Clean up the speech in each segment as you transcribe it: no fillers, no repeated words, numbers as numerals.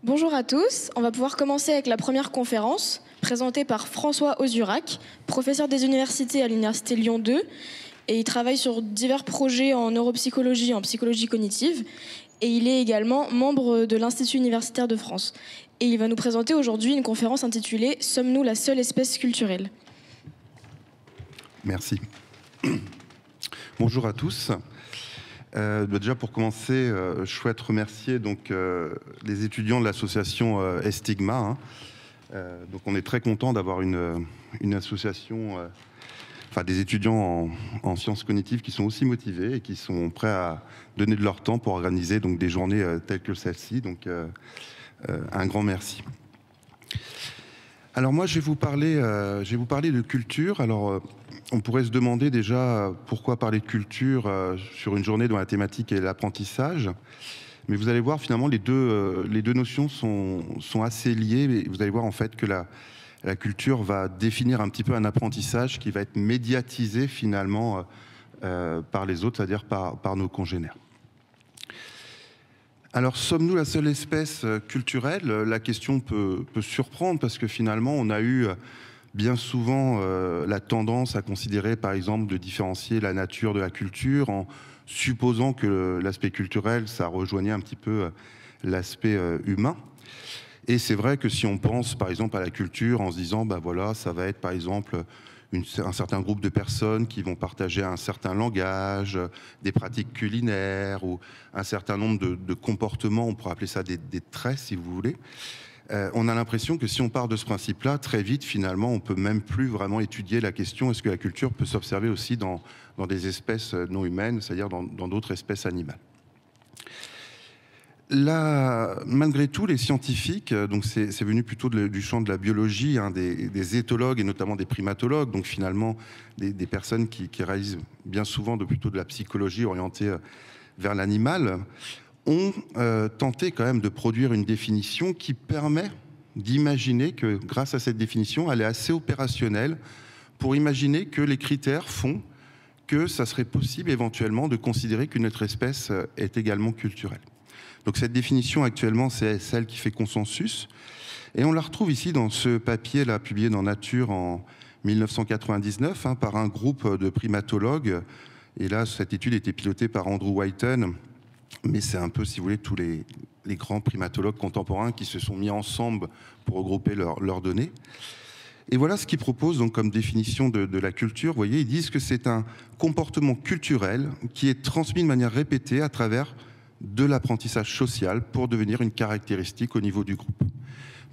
Bonjour à tous, on va pouvoir commencer avec la première conférence présentée par François Ozurac, professeur des universités à l'Université Lyon 2, et il travaille sur divers projets en neuropsychologie et en psychologie cognitive, et il est également membre de l'Institut universitaire de France. Et il va nous présenter aujourd'hui une conférence intitulée « Sommes-nous la seule espèce culturelle ?» Merci. Bonjour à tous. Déjà pour commencer, je souhaite remercier les étudiants de l'association Estigma. Donc on est très content d'avoir une association, des étudiants en sciences cognitives qui sont aussi motivés et qui sont prêts à donner de leur temps pour organiser donc des journées telles que celle-ci. Donc un grand merci. Alors moi je vais vous parler de culture. Alors on pourrait se demander déjà pourquoi parler de culture sur une journée dont la thématique est l'apprentissage. Mais vous allez voir, finalement, les deux notions sont assez liées. Et vous allez voir, en fait, que la culture va définir un petit peu un apprentissage qui va être médiatisé, finalement, par les autres, c'est-à-dire par nos congénères. Alors, sommes-nous la seule espèce culturelle? La question peut surprendre parce que, finalement, on a eu bien souvent la tendance à considérer, par exemple, de différencier la nature de la culture en supposant que l'aspect culturel, ça rejoignait un petit peu l'aspect humain. Et c'est vrai que si on pense, par exemple, à la culture en se disant, voilà, ça va être, par exemple, un certain groupe de personnes qui vont partager un certain langage, des pratiques culinaires ou un certain nombre de comportements, on pourrait appeler ça des traits, si vous voulez. On a l'impression que si on part de ce principe-là, très vite, finalement, on peut même plus vraiment étudier la question est-ce que la culture peut s'observer aussi dans des espèces non humaines, c'est-à-dire dans d'autres espèces animales. Là, malgré tout, les scientifiques, donc c'est venu plutôt du champ de la biologie, des éthologues et notamment des primatologues, donc finalement des personnes qui réalisent bien souvent plutôt de la psychologie orientée vers l'animal, ont tenté quand même de produire une définition qui permet d'imaginer que, grâce à cette définition, elle est assez opérationnelle pour imaginer que les critères font que ça serait possible éventuellement de considérer qu'une autre espèce est également culturelle. Donc cette définition actuellement, c'est celle qui fait consensus. Et on la retrouve ici dans ce papier-là, publié dans Nature en 1999, par un groupe de primatologues. Et là, cette étude était pilotée par Andrew Whiten. Mais c'est un peu, si vous voulez, tous les grands primatologues contemporains qui se sont mis ensemble pour regrouper leurs données. Et voilà ce qu'ils proposent donc comme définition de la culture. Vous voyez, ils disent que c'est un comportement culturel qui est transmis de manière répétée à travers de l'apprentissage social pour devenir une caractéristique au niveau du groupe.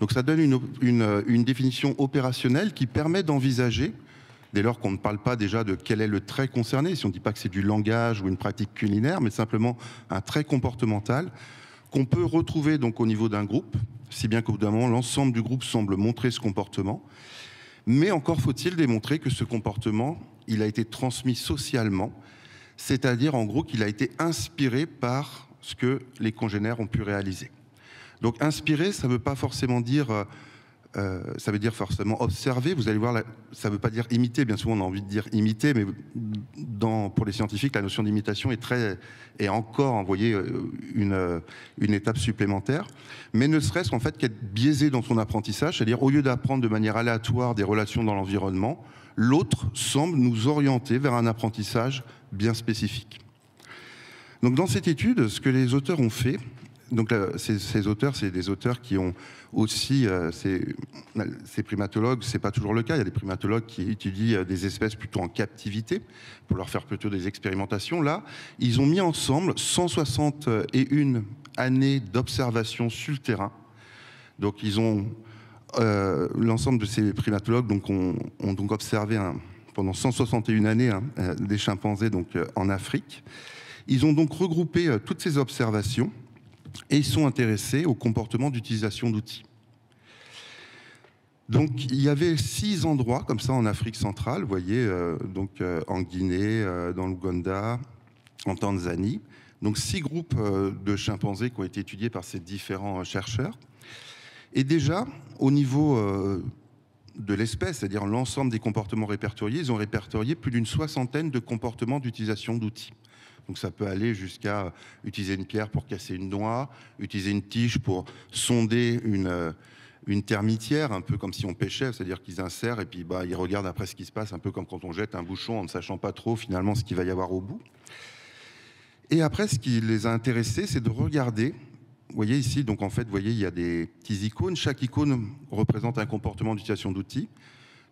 Donc ça donne une définition opérationnelle qui permet d'envisager, dès lors qu'on ne parle pas déjà de quel est le trait concerné, si on ne dit pas que c'est du langage ou une pratique culinaire, mais simplement un trait comportemental qu'on peut retrouver donc au niveau d'un groupe, si bien qu'au bout d'un moment, l'ensemble du groupe semble montrer ce comportement. Mais encore faut-il démontrer que ce comportement, il a été transmis socialement, c'est-à-dire en gros qu'il a été inspiré par ce que les congénères ont pu réaliser. Donc inspirer, ça ne veut pas forcément dire... ça veut dire forcément observer. Vous allez voir, ça ne veut pas dire imiter. Bien souvent, on a envie de dire imiter, mais pour les scientifiques, la notion d'imitation est encore, vous voyez, une étape supplémentaire. Mais ne serait-ce qu'en fait qu'être biaisé dans son apprentissage, c'est-à-dire au lieu d'apprendre de manière aléatoire des relations dans l'environnement, l'autre semble nous orienter vers un apprentissage bien spécifique. Donc dans cette étude, ce que les auteurs ont fait, donc ces auteurs, c'est des auteurs qui ont aussi, ces primatologues, c'est pas toujours le cas, il y a des primatologues qui étudient des espèces plutôt en captivité, pour leur faire plutôt des expérimentations. Là, ils ont mis ensemble 161 années d'observation sur le terrain. Donc ils ont, l'ensemble de ces primatologues donc, ont donc observé pendant 161 années des chimpanzés donc, en Afrique. Ils ont donc regroupé toutes ces observations et ils sont intéressés au comportement d'utilisation d'outils. Donc, il y avait 6 endroits comme ça en Afrique centrale, vous voyez, en Guinée, dans l'Ouganda, en Tanzanie. Donc, 6 groupes de chimpanzés qui ont été étudiés par ces différents chercheurs. Et déjà, au niveau de l'espèce, c'est-à-dire l'ensemble des comportements répertoriés, ils ont répertorié plus d'une 60aine de comportements d'utilisation d'outils. Donc, Donc ça peut aller jusqu'à utiliser une pierre pour casser une noix, utiliser une tige pour sonder une termitière, un peu comme si on pêchait, c'est-à-dire qu'ils insèrent et puis ils regardent après ce qui se passe, un peu comme quand on jette un bouchon en ne sachant pas trop finalement ce qu'il va y avoir au bout. Et après, ce qui les a intéressés, c'est de regarder. Vous voyez ici, donc en fait, vous voyez, il y a des petits icônes. Chaque icône représente un comportement d'utilisation d'outils.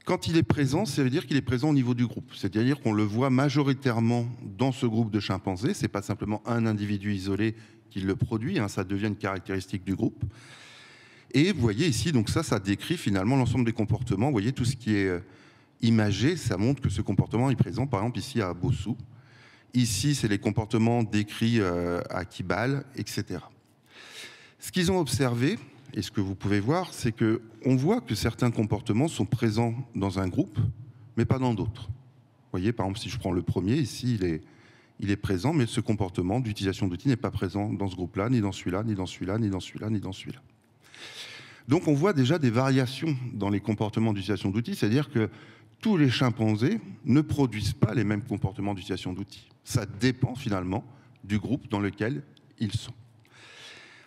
Quand il est présent, ça veut dire qu'il est présent au niveau du groupe. C'est-à-dire qu'on le voit majoritairement dans ce groupe de chimpanzés. Ce n'est pas simplement un individu isolé qui le produit, hein, ça devient une caractéristique du groupe. Et vous voyez ici, donc ça décrit finalement l'ensemble des comportements. Vous voyez tout ce qui est imagé, ça montre que ce comportement est présent, par exemple ici à Bossou. Ici, c'est les comportements décrits à Kibale, etc. Ce qu'ils ont observé, et ce que vous pouvez voir, c'est qu'on voit que certains comportements sont présents dans un groupe, mais pas dans d'autres. Vous voyez, par exemple, si je prends le premier, ici, il est présent, mais ce comportement d'utilisation d'outils n'est pas présent dans ce groupe-là, ni dans celui-là, ni dans celui-là, ni dans celui-là, ni dans celui-là. Donc on voit déjà des variations dans les comportements d'utilisation d'outils, c'est-à-dire que tous les chimpanzés ne produisent pas les mêmes comportements d'utilisation d'outils. Ça dépend finalement du groupe dans lequel ils sont.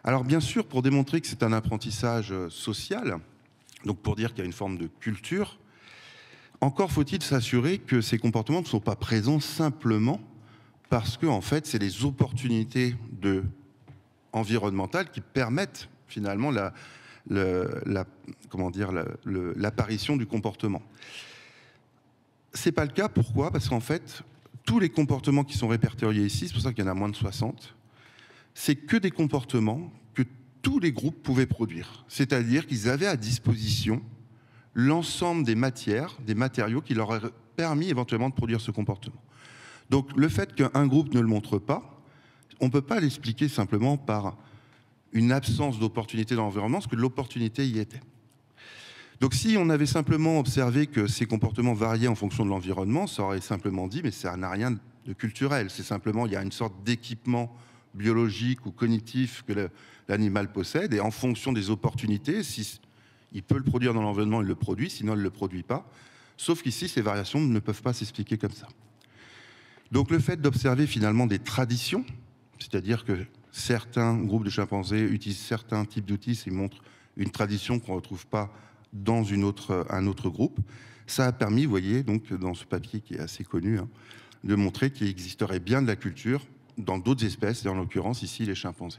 Alors bien sûr, pour démontrer que c'est un apprentissage social, donc pour dire qu'il y a une forme de culture, encore faut-il s'assurer que ces comportements ne sont pas présents simplement parce que en fait, c'est les opportunités environnementales qui permettent finalement l'apparition du comportement. Ce n'est pas le cas, pourquoi? Parce qu'en fait, tous les comportements qui sont répertoriés ici, c'est pour ça qu'il y en a moins de 60, c'est que des comportements que tous les groupes pouvaient produire. C'est-à-dire qu'ils avaient à disposition l'ensemble des matières, des matériaux qui leur auraient permis éventuellement de produire ce comportement. Donc le fait qu'un groupe ne le montre pas, on ne peut pas l'expliquer simplement par une absence d'opportunité dans l'environnement, parce que l'opportunité y était. Donc si on avait simplement observé que ces comportements variaient en fonction de l'environnement, ça aurait simplement dit, mais ça n'a rien de culturel, c'est simplement, il y a une sorte d'équipement biologique ou cognitif que l'animal possède, et en fonction des opportunités, si il peut le produire dans l'environnement, il le produit, sinon il ne le produit pas. Sauf qu'ici, ces variations ne peuvent pas s'expliquer comme ça. Donc le fait d'observer finalement des traditions, c'est-à-dire que certains groupes de chimpanzés utilisent certains types d'outils, ça montre une tradition qu'on ne retrouve pas dans un autre groupe, ça a permis, vous voyez, donc, dans ce papier qui est assez connu, hein, de montrer qu'il existerait bien de la culture dans d'autres espèces, et en l'occurrence ici les chimpanzés.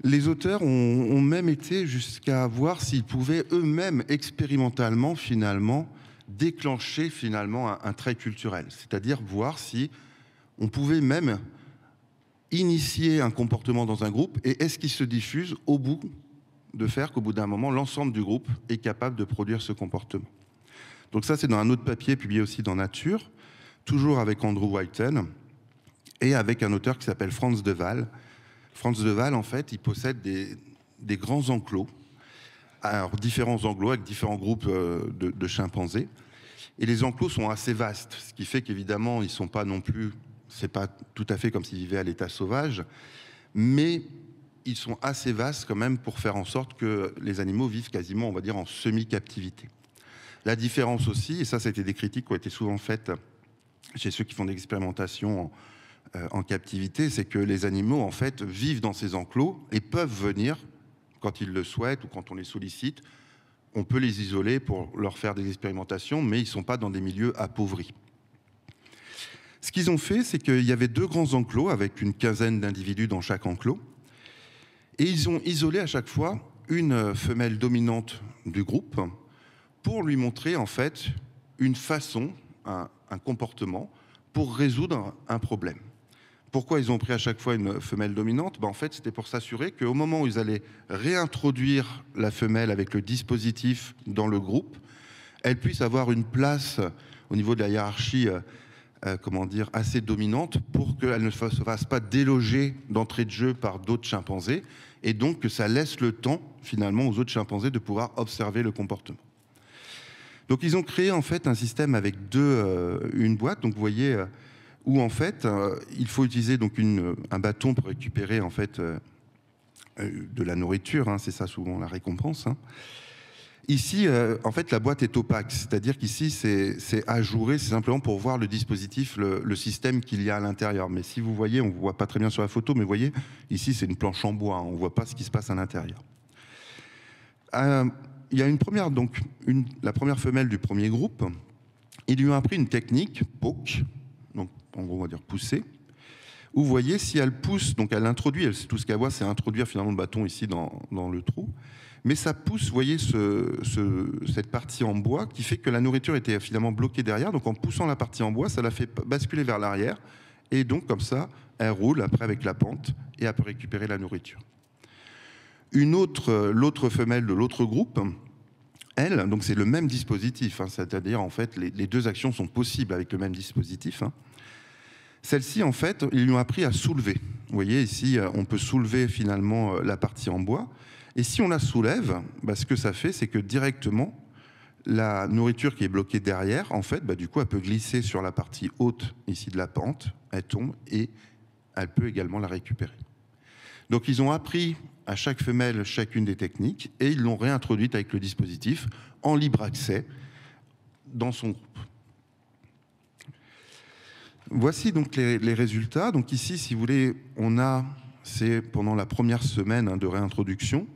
Les auteurs ont même été jusqu'à voir s'ils pouvaient eux-mêmes expérimentalement finalement déclencher finalement un trait culturel, c'est-à-dire voir si on pouvait même initier un comportement dans un groupe et est-ce qu'il se diffuse au bout de faire qu'au bout d'un moment l'ensemble du groupe est capable de produire ce comportement. Donc ça c'est dans un autre papier publié aussi dans Nature, toujours avec Andrew Whiten et avec un auteur qui s'appelle Frans de Waal. Frans de Waal, en fait, il possède des grands enclos, alors différents enclos avec différents groupes de chimpanzés. Et les enclos sont assez vastes, ce qui fait qu'évidemment, ils ne sont pas non plus, c'est pas tout à fait comme s'ils vivaient à l'état sauvage, mais ils sont assez vastes quand même pour faire en sorte que les animaux vivent quasiment, on va dire, en semi-captivité. La différence aussi, et ça, c'était des critiques qui ont été souvent faites chez ceux qui font des expérimentations en captivité, c'est que les animaux, en fait, vivent dans ces enclos et peuvent venir, quand ils le souhaitent ou quand on les sollicite, on peut les isoler pour leur faire des expérimentations, mais ils ne sont pas dans des milieux appauvris. Ce qu'ils ont fait, c'est qu'il y avait 2 grands enclos avec une quinzaine d'individus dans chaque enclos, et ils ont isolé à chaque fois une femelle dominante du groupe pour lui montrer, en fait, une façon, un comportement pour résoudre un problème. Pourquoi ils ont pris à chaque fois une femelle dominante? En fait, c'était pour s'assurer qu'au moment où ils allaient réintroduire la femelle avec le dispositif dans le groupe, elle puisse avoir une place au niveau de la hiérarchie assez dominante pour qu'elle ne se fasse pas déloger d'entrée de jeu par d'autres chimpanzés et donc que ça laisse le temps finalement aux autres chimpanzés de pouvoir observer le comportement. Donc ils ont créé en fait un système avec une boîte, donc vous voyez où en fait il faut utiliser donc un bâton pour récupérer en fait de la nourriture, hein, c'est ça souvent la récompense, hein. Ici, en fait, la boîte est opaque, c'est-à-dire qu'ici, c'est ajouré, c'est simplement pour voir le dispositif, le système qu'il y a à l'intérieur. Mais si vous voyez, on ne voit pas très bien sur la photo, mais vous voyez, ici, c'est une planche en bois, hein, on ne voit pas ce qui se passe à l'intérieur. Il y a une première, donc, la première femelle du premier groupe, ils lui ont appris une technique, poke, donc en gros, on va dire pousser, où vous voyez, si elle pousse, donc elle introduit, tout ce qu'elle voit, c'est introduire finalement le bâton ici dans le trou. Mais ça pousse, vous voyez, cette partie en bois qui fait que la nourriture était finalement bloquée derrière. Donc en poussant la partie en bois, ça la fait basculer vers l'arrière. Et donc comme ça, elle roule après avec la pente et elle peut récupérer la nourriture. L'autre femelle de l'autre groupe, elle, donc c'est le même dispositif. Hein, c'est-à-dire en fait, les deux actions sont possibles avec le même dispositif. Hein. Celle-ci, en fait, ils lui ont appris à soulever. Vous voyez, ici, on peut soulever finalement la partie en bois. Et si on la soulève, bah, ce que ça fait, c'est que directement, la nourriture qui est bloquée derrière, en fait, bah, du coup, elle peut glisser sur la partie haute ici de la pente, elle tombe et elle peut également la récupérer. Donc, ils ont appris à chaque femelle chacune des techniques et ils l'ont réintroduite avec le dispositif en libre accès dans son groupe. Voici donc les résultats. Donc ici, si vous voulez, c'est pendant la première semaine hein, de réintroduction.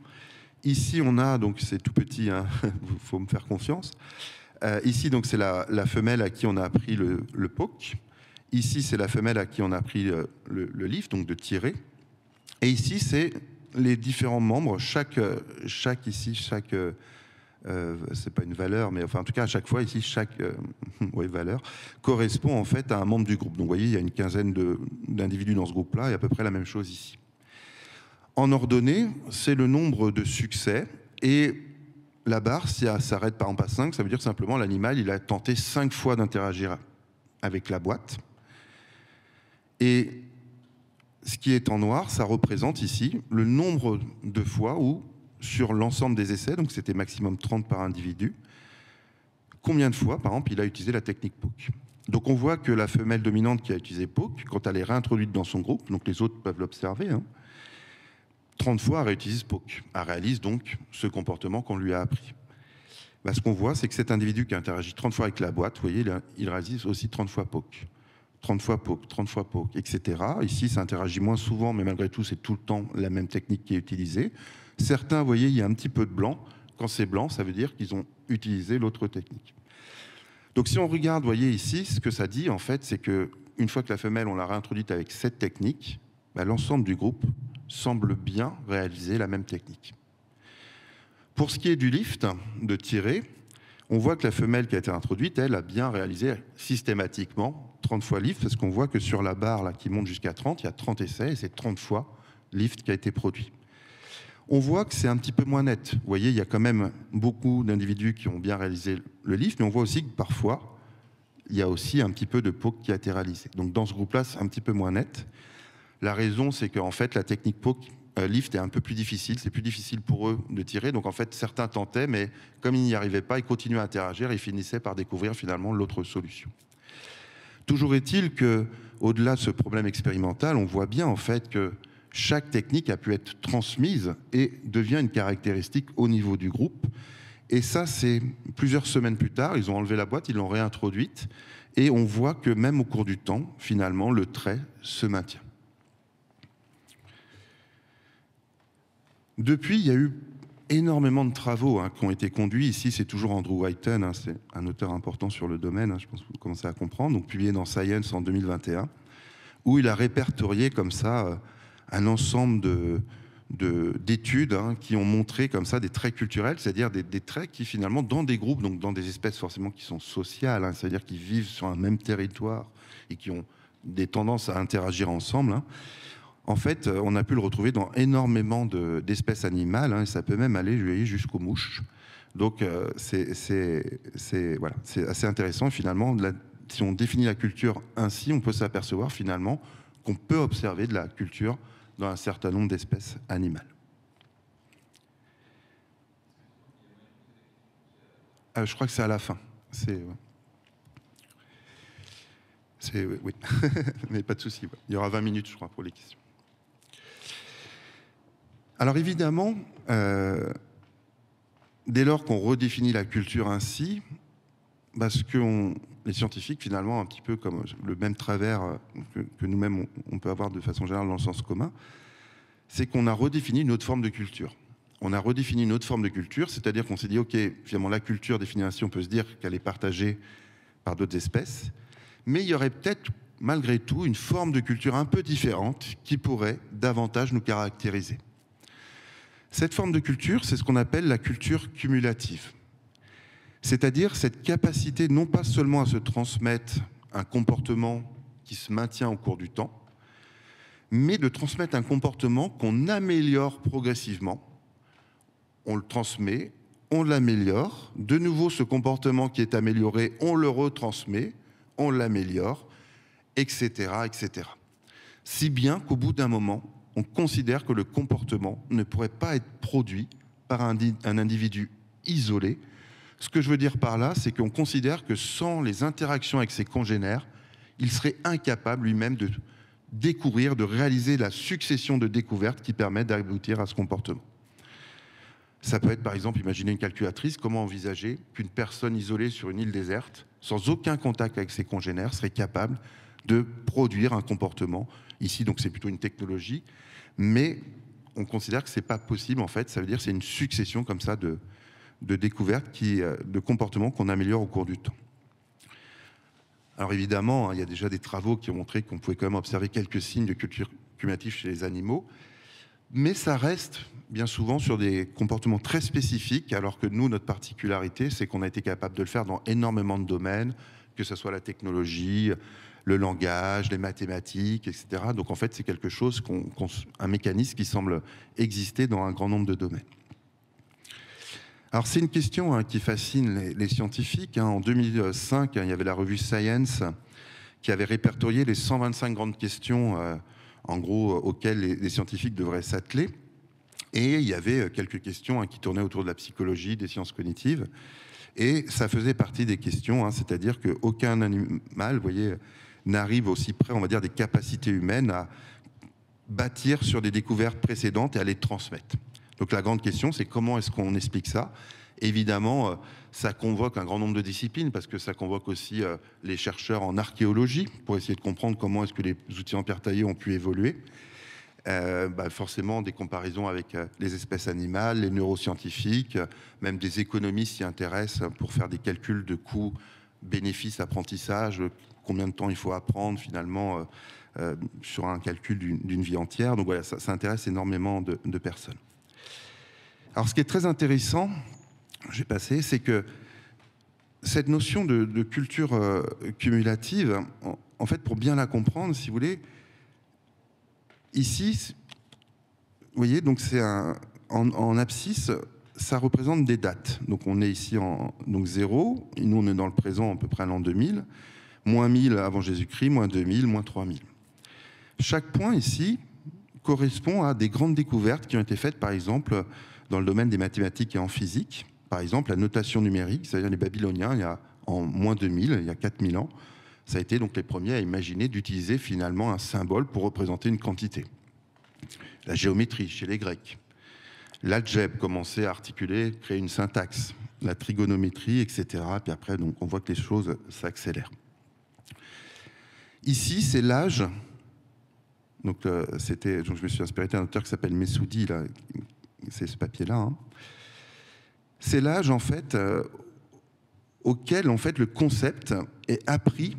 Ici, on a, donc c'est tout petit, il faut me faire confiance. Ici, donc c'est la femelle à qui on a appris le poke. Ici, c'est la femelle à qui on a appris le lift, donc de tirer. Et ici, c'est les différents membres. Chaque c'est pas une valeur, mais enfin, en tout cas, à chaque fois, ici, chaque valeur correspond en fait à un membre du groupe. Donc, vous voyez, il y a une quinzaine d'individus dans ce groupe-là, et à peu près la même chose ici. En ordonnée, c'est le nombre de succès, et la barre, si elle s'arrête par exemple à 5, ça veut dire simplement l'animal, il a tenté 5 fois d'interagir avec la boîte. Et ce qui est en noir, ça représente ici le nombre de fois où, sur l'ensemble des essais, donc c'était maximum 30 par individu, combien de fois, par exemple, il a utilisé la technique poke. Donc on voit que la femelle dominante qui a utilisé poke, quand elle est réintroduite dans son groupe, donc les autres peuvent l'observer, hein, 30 fois, elle réutilise poke. Elle réalise donc ce comportement qu'on lui a appris. Bah, ce qu'on voit, c'est que cet individu qui interagit 30 fois avec la boîte, vous voyez, il réalise aussi 30 fois poke. 30 fois poke, 30 fois poke, etc. Ici, ça interagit moins souvent, mais malgré tout, c'est tout le temps la même technique qui est utilisée. Certains, vous voyez, il y a un petit peu de blanc. Quand c'est blanc, ça veut dire qu'ils ont utilisé l'autre technique. Donc si on regarde, vous voyez ici, ce que ça dit, en fait, c'est qu'une fois que la femelle, on l'a réintroduite avec cette technique, bah, l'ensemble du groupe semble bien réaliser la même technique. Pour ce qui est du lift, de tirer, on voit que la femelle qui a été introduite, elle a bien réalisé systématiquement 30 fois lift, parce qu'on voit que sur la barre là, qui monte jusqu'à 30, il y a 30 essais, et c'est 30 fois lift qui a été produit. On voit que c'est un petit peu moins net. Vous voyez, il y a quand même beaucoup d'individus qui ont bien réalisé le lift, mais on voit aussi que parfois, il y a aussi un petit peu de poke qui a été réalisé. Donc dans ce groupe-là, c'est un petit peu moins net. La raison, c'est qu'en fait, la technique poke lift est un peu plus difficile. C'est plus difficile pour eux de tirer. Donc en fait, certains tentaient, mais comme ils n'y arrivaient pas, ils continuaient à interagir et ils finissaient par découvrir finalement l'autre solution. Toujours est-il qu'au-delà de ce problème expérimental, on voit bien en fait que chaque technique a pu être transmise et devient une caractéristique au niveau du groupe. Et ça, c'est plusieurs semaines plus tard, ils ont enlevé la boîte, ils l'ont réintroduite, et on voit que même au cours du temps, finalement, le trait se maintient. Depuis, il y a eu énormément de travaux qui ont été conduits. Ici, c'est toujours Andrew Whiten, c'est un auteur important sur le domaine, je pense que vous commencez à comprendre, donc publié dans Science en 2021, où il a répertorié comme ça un ensemble d'études qui ont montré comme ça des traits culturels, c'est-à-dire des traits qui finalement, dans des groupes, donc dans des espèces forcément qui sont sociales, c'est-à-dire qui vivent sur un même territoire et qui ont des tendances à interagir ensemble, en fait, on a pu le retrouver dans énormément d'espèces animales, et ça peut même aller jusqu'aux mouches. Donc, c'est assez intéressant. Finalement, si on définit la culture ainsi, on peut s'apercevoir finalement qu'on peut observer de la culture dans un certain nombre d'espèces animales. Je crois que c'est à la fin. Oui, mais pas de souci. Il y aura 20 minutes, je crois, pour les questions. Alors évidemment, dès lors qu'on redéfinit la culture ainsi, parce que les scientifiques, finalement, un petit peu comme le même travers que nous-mêmes, on peut avoir de façon générale dans le sens commun, c'est qu'on a redéfini une autre forme de culture. On a redéfini une autre forme de culture, c'est-à-dire qu'on s'est dit, OK, finalement, la culture, définie ainsi, on peut se dire qu'elle est partagée par d'autres espèces, mais il y aurait peut-être, malgré tout, une forme de culture un peu différente qui pourrait davantage nous caractériser. Cette forme de culture, c'est ce qu'on appelle la culture cumulative. C'est-à-dire cette capacité non pas seulement à se transmettre un comportement qui se maintient au cours du temps, mais de transmettre un comportement qu'on améliore progressivement. On le transmet, on l'améliore. De nouveau, ce comportement qui est amélioré, on le retransmet, on l'améliore, etc., etc. Si bien qu'au bout d'un moment, on considère que le comportement ne pourrait pas être produit par un individu isolé. Ce que je veux dire par là, c'est qu'on considère que sans les interactions avec ses congénères, il serait incapable lui-même de découvrir, de réaliser la succession de découvertes qui permettent d'aboutir à ce comportement. Ça peut être par exemple, imaginez une calculatrice, comment envisager qu'une personne isolée sur une île déserte, sans aucun contact avec ses congénères, serait capable de produire un comportement. Ici, donc, c'est plutôt une technologie, mais on considère que ce n'est pas possible, en fait. Ça veut dire que c'est une succession comme ça de découvertes, de comportements qu'on améliore au cours du temps. Alors évidemment, il y a déjà des travaux qui ont montré qu'on pouvait quand même observer quelques signes de culture cumulative chez les animaux, mais ça reste bien souvent sur des comportements très spécifiques, alors que nous, notre particularité, c'est qu'on a été capable de le faire dans énormément de domaines, que ce soit la technologie, le langage, les mathématiques, etc. Donc en fait, c'est quelque chose, un mécanisme qui semble exister dans un grand nombre de domaines. Alors c'est une question qui fascine les scientifiques. En 2005, il y avait la revue Science qui avait répertorié les 125 grandes questions en gros auxquelles les scientifiques devraient s'atteler. Et il y avait quelques questions qui tournaient autour de la psychologie, des sciences cognitives. Et ça faisait partie des questions, c'est-à-dire qu'aucun animal, vous voyez, n'arrive aussi près, on va dire, des capacités humaines à bâtir sur des découvertes précédentes et à les transmettre. Donc la grande question, c'est comment est-ce qu'on explique ça? Évidemment, ça convoque un grand nombre de disciplines, parce que ça convoque aussi les chercheurs en archéologie, pour essayer de comprendre comment est-ce que les outils en pierre taillée ont pu évoluer. Forcément, des comparaisons avec les espèces animales, les neuroscientifiques, même des économistes s'y intéressent pour faire des calculs de coûts, bénéfices, apprentissage, combien de temps il faut apprendre finalement sur un calcul d'une vie entière. Donc voilà, ça intéresse énormément de personnes. Alors ce qui est très intéressant, j'ai passé, c'est que cette notion de culture cumulative, en fait, pour bien la comprendre, si vous voulez, ici, vous voyez, donc c'est en abscisse, ça représente des dates. Donc on est ici en 0, et nous on est dans le présent à peu près à l'an 2000, moins 1000 avant Jésus-Christ, moins 2000, moins 3000. Chaque point ici correspond à des grandes découvertes qui ont été faites, par exemple, dans le domaine des mathématiques et en physique. Par exemple, la notation numérique, c'est-à-dire les Babyloniens, en moins 2000, il y a 4000 ans, ça a été donc les premiers à imaginer d'utiliser finalement un symbole pour représenter une quantité. La géométrie chez les Grecs. L'algèbre commençait à articuler, créer une syntaxe. La trigonométrie, etc. Puis après, donc, on voit que les choses s'accélèrent. Ici, c'est l'âge. Donc, je me suis inspiré d'un auteur qui s'appelle Messoudi, là. C'est ce papier-là. Hein. C'est l'âge, en fait, auquel, en fait, le concept est appris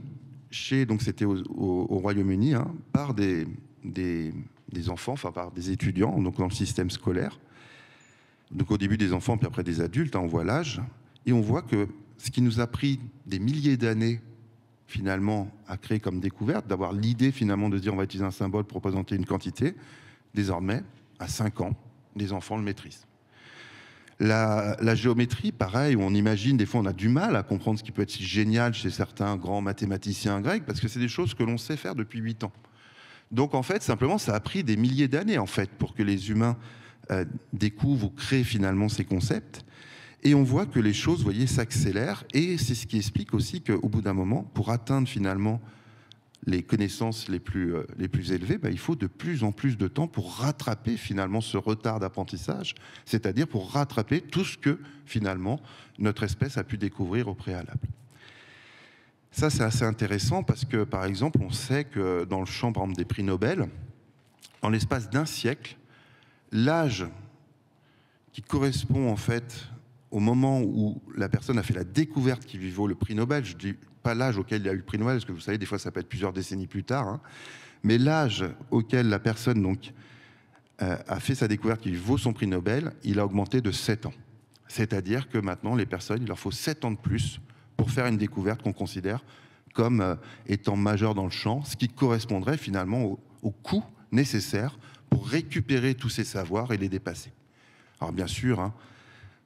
donc c'était au Royaume-Uni, par des enfants, enfin par des étudiants, donc dans le système scolaire. Donc au début des enfants, puis après des adultes, on voit l'âge, et on voit que ce qui nous a pris des milliers d'années, finalement, à créer comme découverte, d'avoir l'idée, finalement, de se dire on va utiliser un symbole pour représenter une quantité, désormais, à 5 ans, les enfants le maîtrisent. La géométrie, pareil, où on imagine, des fois on a du mal à comprendre ce qui peut être si génial chez certains grands mathématiciens grecs, parce que c'est des choses que l'on sait faire depuis 8 ans. Donc en fait, simplement, ça a pris des milliers d'années, en fait, pour que les humains découvrent ou créent finalement ces concepts. Et on voit que les choses, vous voyez, s'accélèrent, et c'est ce qui explique aussi qu'au bout d'un moment, pour atteindre finalement les connaissances les plus élevées, il faut de plus en plus de temps pour rattraper finalement ce retard d'apprentissage, c'est-à-dire pour rattraper tout ce que finalement notre espèce a pu découvrir au préalable. Ça, c'est assez intéressant parce que, par exemple, on sait que dans le champ, par exemple, des prix Nobel, en l'espace d'un siècle, l'âge qui correspond en fait au moment où la personne a fait la découverte qui lui vaut le prix Nobel, je dis pas l'âge auquel il a eu le prix Nobel, parce que vous savez, des fois, ça peut être plusieurs décennies plus tard, hein, mais l'âge auquel la personne donc, a fait sa découverte qui lui vaut son prix Nobel, il a augmenté de 7 ans. C'est-à-dire que maintenant, les personnes, il leur faut 7 ans de plus pour faire une découverte qu'on considère comme étant majeure dans le champ, ce qui correspondrait finalement au coût nécessaire pour récupérer tous ces savoirs et les dépasser. Alors bien sûr, hein,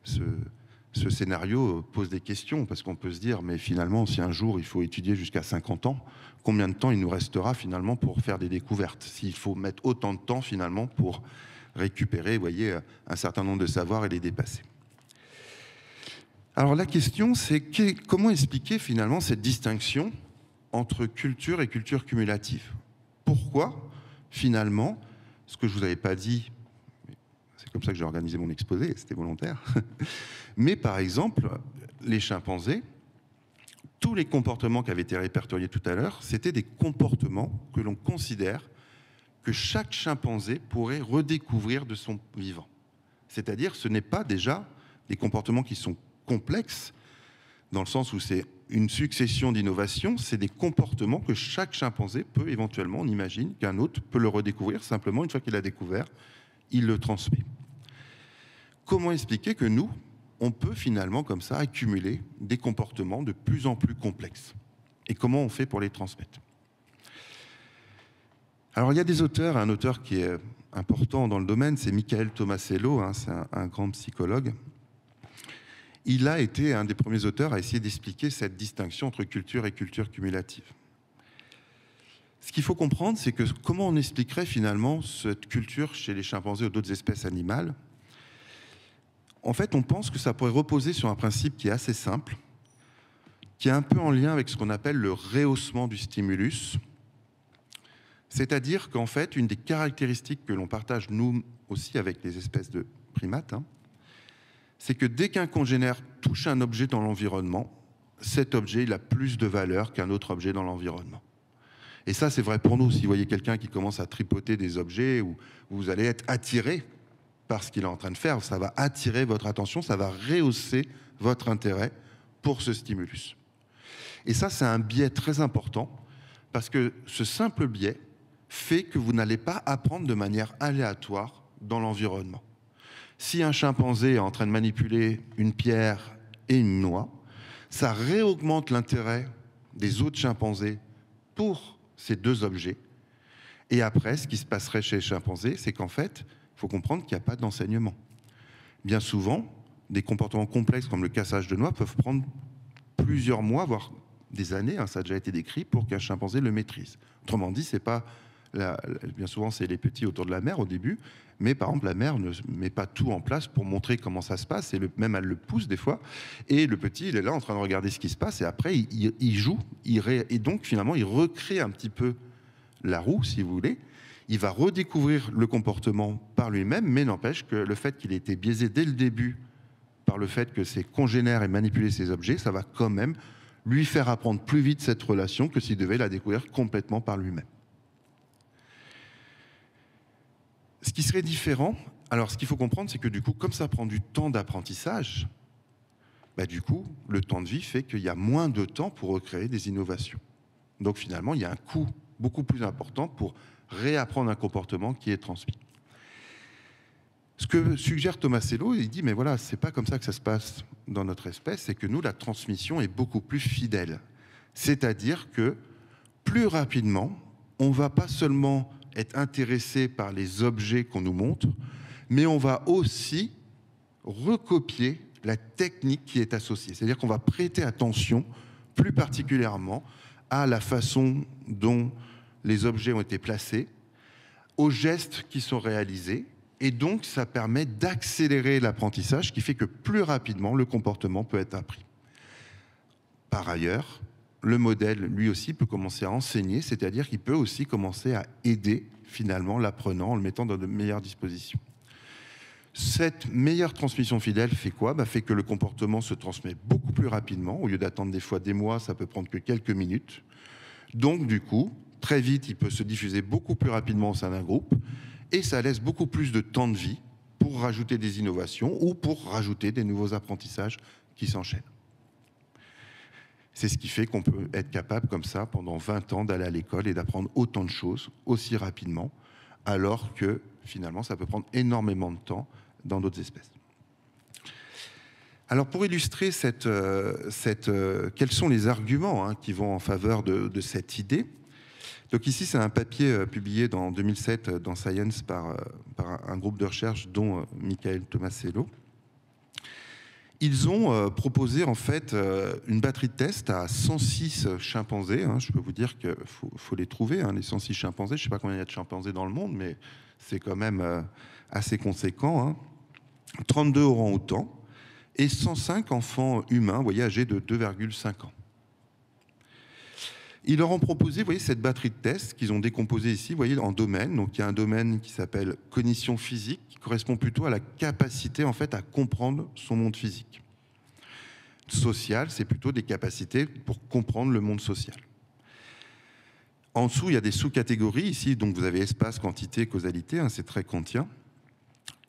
ce scénario pose des questions, parce qu'on peut se dire, mais finalement, si un jour il faut étudier jusqu'à 50 ans, combien de temps il nous restera finalement pour faire des découvertes? S'il faut mettre autant de temps finalement pour récupérer, vous voyez, un certain nombre de savoirs et les dépasser. Alors la question, c'est comment expliquer finalement cette distinction entre culture et culture cumulative? Pourquoi finalement, ce que je ne vous avais pas dit, c'est comme ça que j'ai organisé mon exposé, c'était volontaire, mais par exemple, les chimpanzés, tous les comportements qui avaient été répertoriés tout à l'heure, c'était des comportements que l'on considère que chaque chimpanzé pourrait redécouvrir de son vivant. C'est-à-dire, ce n'est pas déjà des comportements qui sont complexes, dans le sens où c'est une succession d'innovations, c'est des comportements que chaque chimpanzé peut éventuellement, on imagine qu'un autre peut le redécouvrir, simplement une fois qu'il l'a découvert, il le transmet. Comment expliquer que nous, on peut finalement comme ça accumuler des comportements de plus en plus complexes? Et comment on fait pour les transmettre? Alors il y a des auteurs, un auteur qui est important dans le domaine, c'est Michael Tomasello, hein, c'est un grand psychologue. Il a été un des premiers auteurs à essayer d'expliquer cette distinction entre culture et culture cumulative. Ce qu'il faut comprendre, c'est que comment on expliquerait finalement cette culture chez les chimpanzés ou d'autres espèces animales? En fait, on pense que ça pourrait reposer sur un principe qui est assez simple, qui est un peu en lien avec ce qu'on appelle le rehaussement du stimulus. C'est-à-dire qu'en fait, une des caractéristiques que l'on partage nous aussi avec les espèces de primates, hein, c'est que dès qu'un congénère touche un objet dans l'environnement, cet objet il a plus de valeur qu'un autre objet dans l'environnement. Et ça, c'est vrai pour nous. Si vous voyez quelqu'un qui commence à tripoter des objets, vous allez être attiré par ce qu'il est en train de faire, ça va attirer votre attention, ça va rehausser votre intérêt pour ce stimulus. Et ça, c'est un biais très important, parce que ce simple biais fait que vous n'allez pas apprendre de manière aléatoire dans l'environnement. Si un chimpanzé est en train de manipuler une pierre et une noix, ça réaugmente l'intérêt des autres chimpanzés pour ces deux objets. Et après, ce qui se passerait chez les chimpanzés, c'est qu'en fait, il faut comprendre qu'il n'y a pas d'enseignement. Bien souvent, des comportements complexes comme le cassage de noix peuvent prendre plusieurs mois, voire des années, hein, ça a déjà été décrit, pour qu'un chimpanzé le maîtrise. Autrement dit, c'est pas bien souvent, c'est les petits autour de la mère au début, mais par exemple, la mère ne met pas tout en place pour montrer comment ça se passe, et même elle le pousse des fois, et le petit, il est là en train de regarder ce qui se passe, et après, il joue, et donc finalement, il recrée un petit peu la roue, si vous voulez. Il va redécouvrir le comportement par lui-même, mais n'empêche que le fait qu'il ait été biaisé dès le début par le fait que ses congénères aient manipulé ses objets, ça va quand même lui faire apprendre plus vite cette relation que s'il devait la découvrir complètement par lui-même. Ce qui serait différent, alors ce qu'il faut comprendre, c'est que du coup, comme ça prend du temps d'apprentissage, du coup, le temps de vie fait qu'il y a moins de temps pour recréer des innovations. Donc finalement, il y a un coût beaucoup plus important pour réapprendre un comportement qui est transmis. Ce que suggère Tomasello, il dit, mais voilà, c'est pas comme ça que ça se passe dans notre espèce, c'est que nous, la transmission est beaucoup plus fidèle. C'est-à-dire que plus rapidement, on va pas seulement être intéressé par les objets qu'on nous montre, mais on va aussi recopier la technique qui est associée. C'est-à-dire qu'on va prêter attention plus particulièrement à la façon dont les objets ont été placés, aux gestes qui sont réalisés, et donc ça permet d'accélérer l'apprentissage, qui fait que plus rapidement le comportement peut être appris. Par ailleurs, le modèle, lui aussi, peut commencer à enseigner, c'est-à-dire qu'il peut aussi commencer à aider, finalement, l'apprenant en le mettant dans de meilleures dispositions. Cette meilleure transmission fidèle fait quoi? Fait que le comportement se transmet beaucoup plus rapidement. Au lieu d'attendre des fois des mois, ça peut prendre que quelques minutes. Donc, du coup, très vite, il peut se diffuser beaucoup plus rapidement au sein d'un groupe et ça laisse beaucoup plus de temps de vie pour rajouter des innovations ou pour rajouter des nouveaux apprentissages qui s'enchaînent. C'est ce qui fait qu'on peut être capable, comme ça, pendant 20 ans, d'aller à l'école et d'apprendre autant de choses aussi rapidement, alors que, finalement, ça peut prendre énormément de temps dans d'autres espèces. Alors, pour illustrer quels sont les arguments qui vont en faveur de cette idée, donc ici, c'est un papier publié en 2007 dans Science par un groupe de recherche dont Michael Tomasello. Ils ont proposé en fait une batterie de tests à 106 chimpanzés. Je peux vous dire qu'il faut les trouver, les 106 chimpanzés. Je ne sais pas combien il y a de chimpanzés dans le monde, mais c'est quand même assez conséquent. 32 orang-outans et 105 enfants humains, vous voyez, âgés de 2,5 ans. Ils leur ont proposé, vous voyez, cette batterie de tests qu'ils ont décomposée ici, vous voyez, en domaines. Donc, il y a un domaine qui s'appelle cognition physique, qui correspond plutôt à la capacité, en fait, à comprendre son monde physique. Social, c'est plutôt des capacités pour comprendre le monde social. En dessous, il y a des sous-catégories. Ici, donc, vous avez espace, quantité, causalité, c'est très kantien.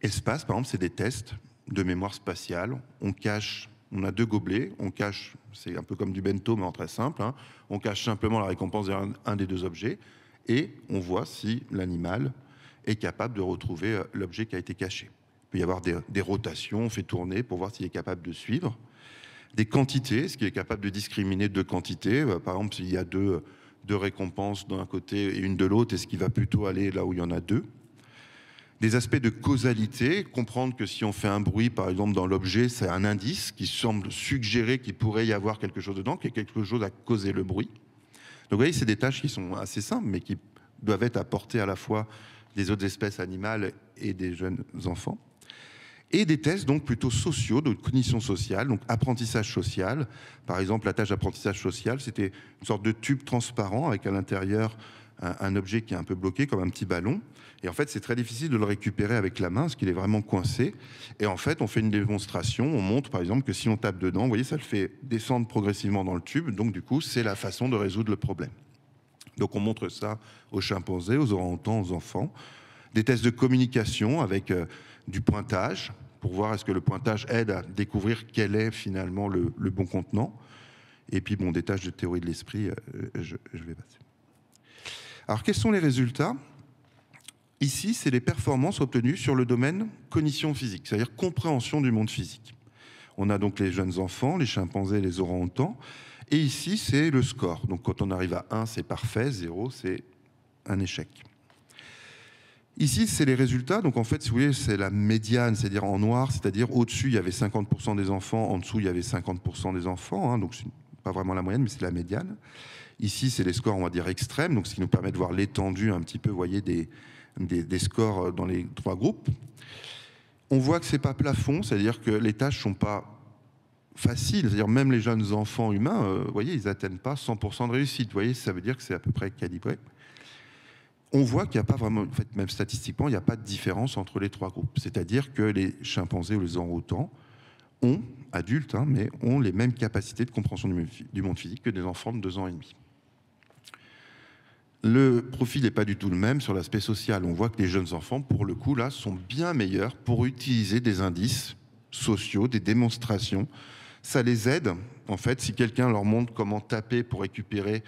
Espace, par exemple, c'est des tests de mémoire spatiale. On a 2 gobelets, on cache, c'est un peu comme du bento, mais en très simple, on cache simplement la récompense d'un des 2 objets, et on voit si l'animal est capable de retrouver l'objet qui a été caché. Il peut y avoir des rotations, on fait tourner pour voir s'il est capable de suivre. Des quantités, ce qui est capable de discriminer 2 quantités. Par exemple, s'il y a deux récompenses d'un côté et une de l'autre, est-ce qu'il va plutôt aller là où il y en a 2? Des aspects de causalité, comprendre que si on fait un bruit, par exemple, dans l'objet, c'est un indice qui semble suggérer qu'il pourrait y avoir quelque chose dedans, qu'il y a quelque chose à causer le bruit. Donc vous voyez, c'est des tâches qui sont assez simples, mais qui doivent être apportées à la fois des autres espèces animales et des jeunes enfants. Et des tests donc plutôt sociaux, de cognition sociale, donc apprentissage social. Par exemple, la tâche d'apprentissage social, c'était une sorte de tube transparent avec à l'intérieur un objet qui est un peu bloqué, comme un petit ballon. Et en fait, c'est très difficile de le récupérer avec la main, parce qu'il est vraiment coincé. Et en fait, on fait une démonstration, on montre par exemple que si on tape dedans, vous voyez, ça le fait descendre progressivement dans le tube. Donc du coup, c'est la façon de résoudre le problème. Donc on montre ça aux chimpanzés, aux orang-outans, aux enfants. Des tests de communication avec du pointage, pour voir est-ce que le pointage aide à découvrir quel est finalement le bon contenant. Et puis, bon, des tâches de théorie de l'esprit, je vais passer. Alors, quels sont les résultats? Ici, c'est les performances obtenues sur le domaine cognition physique, c'est-à-dire compréhension du monde physique. On a donc les jeunes enfants, les chimpanzés, les orang-outans. Et ici, c'est le score. Donc, quand on arrive à 1, c'est parfait. 0, c'est un échec. Ici, c'est les résultats. Donc, en fait, si vous voulez, c'est la médiane, c'est-à-dire en noir, c'est-à-dire au-dessus, il y avait 50% des enfants, en dessous, il y avait 50% des enfants. Donc, c'est pas vraiment la moyenne, mais c'est la médiane. Ici, c'est les scores, on va dire, extrêmes, donc ce qui nous permet de voir l'étendue un petit peu, vous voyez, des scores dans les 3 groupes. On voit que c'est pas plafond, c'est-à-dire que les tâches sont pas faciles, c'est-à-dire même les jeunes enfants humains, vous voyez, ils n'atteignent pas 100% de réussite. Vous voyez, ça veut dire que c'est à peu près calibré. On voit qu'il n'y a pas vraiment, en fait, même statistiquement, il n'y a pas de différence entre les 3 groupes. C'est-à-dire que les chimpanzés ou les orang-outans ont, adultes, mais ont les mêmes capacités de compréhension du monde physique que des enfants de 2 ans et demi. Le profil n'est pas du tout le même sur l'aspect social. On voit que les jeunes enfants, pour le coup, là, sont bien meilleurs pour utiliser des indices sociaux, des démonstrations. Ça les aide, en fait, si quelqu'un leur montre comment taper pour récupérer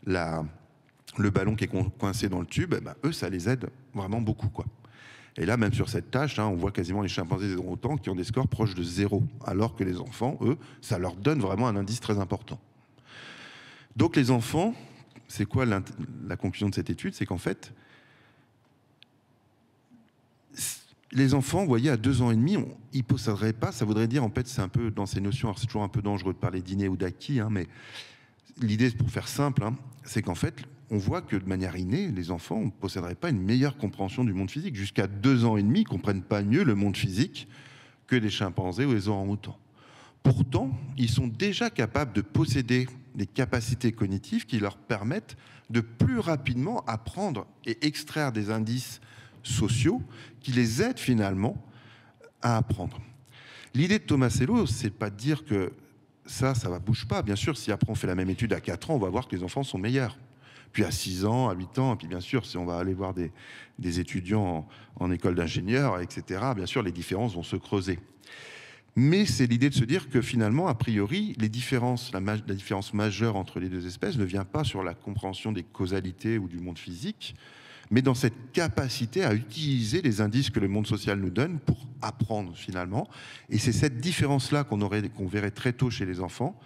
le ballon qui est coincé dans le tube, eux, ça les aide vraiment beaucoup, quoi. Et là, même sur cette tâche, on voit quasiment les chimpanzés et les orang-outans qui ont des scores proches de 0, alors que les enfants, eux, ça leur donne vraiment un indice très important. Donc les enfants, c'est quoi la conclusion de cette étude? C'est qu'en fait, les enfants, vous voyez, à 2 ans et demi, ils ne posséderaient pas, ça voudrait dire, en fait, c'est un peu dans ces notions, alors c'est toujours un peu dangereux de parler d'inné ou d'acquis, mais l'idée, pour faire simple, c'est qu'en fait, on voit que de manière innée, les enfants ne posséderaient pas une meilleure compréhension du monde physique. Jusqu'à 2 ans et demi, ils ne comprennent pas mieux le monde physique que les chimpanzés ou les orang-outans. Pourtant, ils sont déjà capables de posséder des capacités cognitives qui leur permettent de plus rapidement apprendre et extraire des indices sociaux qui les aident finalement à apprendre. L'idée de Tomasello, c'est pas de dire que ça ne bouge pas. Bien sûr, si après on fait la même étude à 4 ans, on va voir que les enfants sont meilleurs. Puis à 6 ans, à 8 ans, et puis bien sûr, si on va aller voir des étudiants en école d'ingénieur, etc., bien sûr, les différences vont se creuser. Mais c'est l'idée de se dire que finalement, a priori, la différence majeure entre les deux espèces ne vient pas sur la compréhension des causalités ou du monde physique, mais dans cette capacité à utiliser les indices que le monde social nous donne pour apprendre finalement. Et c'est cette différence-là qu'on verrait très tôt chez les enfants,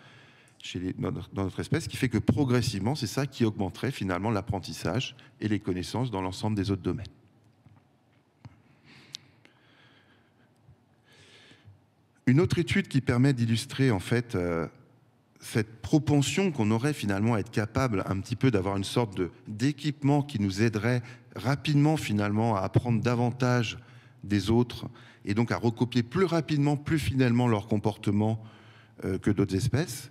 dans notre espèce, qui fait que progressivement, c'est ça qui augmenterait finalement l'apprentissage et les connaissances dans l'ensemble des autres domaines. Une autre étude qui permet d'illustrer en fait cette propension qu'on aurait finalement à être capable un petit peu d'avoir une sorte d'équipement qui nous aiderait rapidement finalement à apprendre davantage des autres et donc à recopier plus rapidement, plus fidèlement leur comportement que d'autres espèces.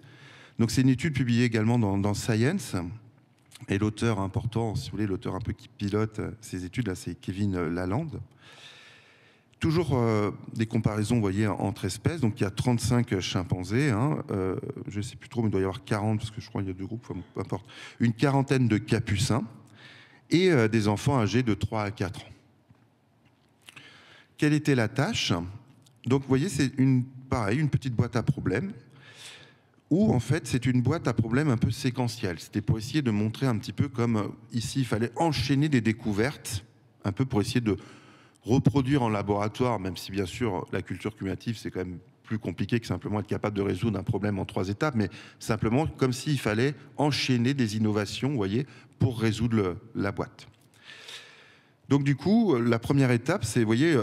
Donc c'est une étude publiée également dans Science, et l'auteur important, si vous voulez, l'auteur un peu qui pilote ces études, là, c'est Kevin Laland. Toujours des comparaisons, vous voyez, entre espèces. Donc, il y a 35 chimpanzés. Je ne sais plus trop, mais il doit y avoir 40, parce que je crois qu'il y a 2 groupes, enfin, peu importe. Une quarantaine de capucins et des enfants âgés de 3 à 4 ans. Quelle était la tâche? Donc, vous voyez, c'est pareil, une petite boîte à problèmes, où, en fait, c'est une boîte à problèmes un peu séquentielle. C'était pour essayer de montrer un petit peu comme, ici, il fallait enchaîner des découvertes, un peu pour essayer de reproduire en laboratoire, même si bien sûr la culture cumulative c'est quand même plus compliqué que simplement être capable de résoudre un problème en 3 étapes, mais simplement comme s'il fallait enchaîner des innovations, vous voyez, pour résoudre la boîte. Donc du coup, la première étape, c'est, vous voyez,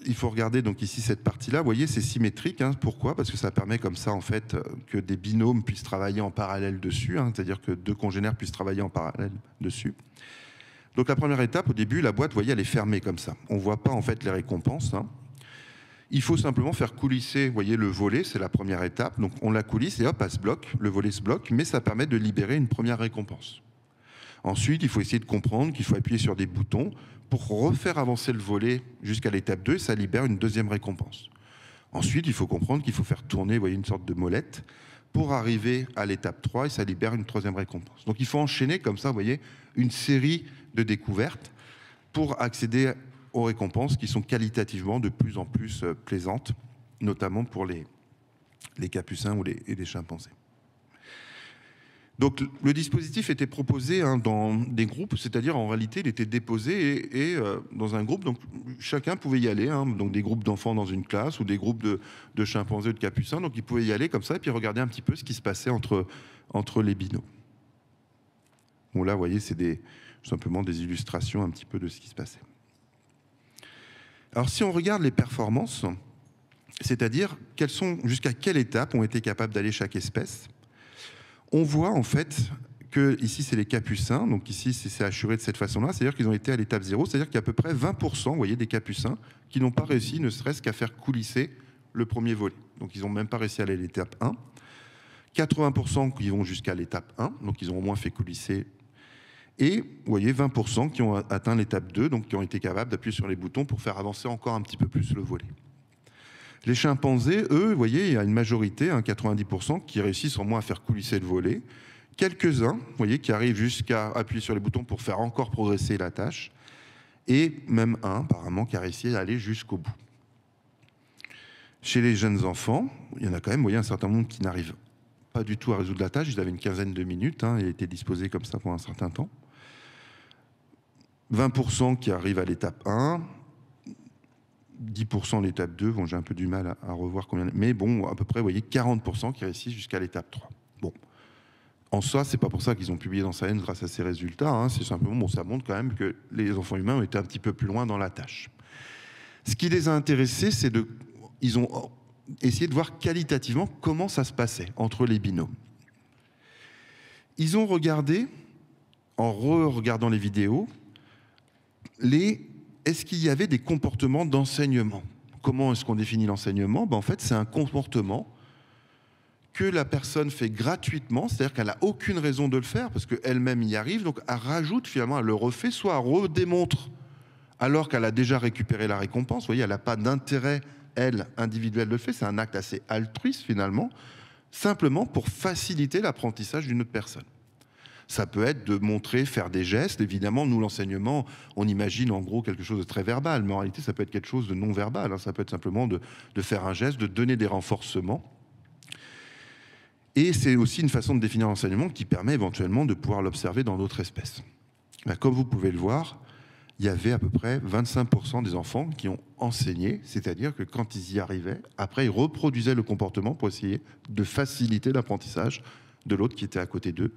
il faut regarder donc ici cette partie-là, vous voyez, c'est symétrique. Pourquoi? Parce que ça permet comme ça en fait que des binômes puissent travailler en parallèle dessus, c'est-à-dire que 2 congénères puissent travailler en parallèle dessus. Donc la première étape, au début, la boîte, vous voyez, elle est fermée comme ça. On ne voit pas en fait les récompenses. Il faut simplement faire coulisser, vous voyez, le volet, c'est la première étape. Donc on la coulisse et hop, elle se bloque, le volet se bloque, mais ça permet de libérer une première récompense. Ensuite, il faut essayer de comprendre qu'il faut appuyer sur des boutons pour refaire avancer le volet jusqu'à l'étape 2, et ça libère une deuxième récompense. Ensuite, il faut comprendre qu'il faut faire tourner, vous voyez, une sorte de molette pour arriver à l'étape 3, et ça libère une troisième récompense. Donc il faut enchaîner comme ça, vous voyez, une série de découvertes pour accéder aux récompenses qui sont qualitativement de plus en plus plaisantes, notamment pour les capucins et les chimpanzés. Donc le dispositif était proposé dans des groupes, c'est-à-dire en réalité il était déposé dans un groupe, donc chacun pouvait y aller, donc des groupes d'enfants dans une classe ou des groupes de chimpanzés ou de capucins, donc ils pouvaient y aller comme ça et puis regarder un petit peu ce qui se passait entre les binômes. Bon là vous voyez c'est simplement des illustrations un petit peu de ce qui se passait. Alors si on regarde les performances, c'est-à-dire jusqu'à quelle étape ont été capables d'aller chaque espèce, on voit en fait que ici c'est les capucins, donc ici c'est assuré de cette façon-là, c'est-à-dire qu'ils ont été à l'étape 0, c'est-à-dire qu'il y a à peu près 20%, vous voyez, des capucins qui n'ont pas réussi ne serait-ce qu'à faire coulisser le premier volet. Donc ils n'ont même pas réussi à aller à l'étape 1. 80% qui vont jusqu'à l'étape 1, donc ils ont au moins fait coulisser. Et vous voyez 20% qui ont atteint l'étape 2, donc qui ont été capables d'appuyer sur les boutons pour faire avancer encore un petit peu plus le volet. Les chimpanzés, eux, vous voyez, il y a une majorité, 90%, qui réussissent au moins à faire coulisser le volet. Quelques-uns, vous voyez, qui arrivent jusqu'à appuyer sur les boutons pour faire encore progresser la tâche. Et même un, apparemment, qui a réussi à aller jusqu'au bout. Chez les jeunes enfants, il y en a quand même, vous voyez, un certain nombre qui n'arrivent pas du tout à résoudre la tâche. Ils avaient une quinzaine de minutes, il était disposé comme ça pour un certain temps. 20% qui arrivent à l'étape 1, 10% l'étape 2, bon, j'ai un peu du mal à revoir combien, mais bon, à peu près, vous voyez, 40% qui réussissent jusqu'à l'étape 3. Bon, en soi, c'est pas pour ça qu'ils ont publié dans Science grâce à ces résultats, c'est simplement, bon, ça montre quand même que les enfants humains ont été un petit peu plus loin dans la tâche. Ce qui les a intéressés, c'est ils ont essayé de voir qualitativement comment ça se passait entre les binômes. Ils ont regardé, en regardant les vidéos, est-ce qu'il y avait des comportements d'enseignement? Comment est-ce qu'on définit l'enseignement? En fait, c'est un comportement que la personne fait gratuitement, c'est-à-dire qu'elle n'a aucune raison de le faire parce qu'elle-même y arrive, donc elle rajoute finalement, elle le refait, soit elle redémontre alors qu'elle a déjà récupéré la récompense. Vous voyez, elle n'a pas d'intérêt, elle, individuel de le faire, c'est un acte assez altruiste finalement, simplement pour faciliter l'apprentissage d'une autre personne. Ça peut être de montrer, faire des gestes. Évidemment, nous, l'enseignement, on imagine en gros quelque chose de très verbal, mais en réalité, ça peut être quelque chose de non verbal. Ça peut être simplement de faire un geste, de donner des renforcements. Et c'est aussi une façon de définir l'enseignement qui permet éventuellement de pouvoir l'observer dans d'autres espèces. Comme vous pouvez le voir, il y avait à peu près 25% des enfants qui ont enseigné, c'est-à-dire que quand ils y arrivaient, après ils reproduisaient le comportement pour essayer de faciliter l'apprentissage de l'autre qui était à côté d'eux.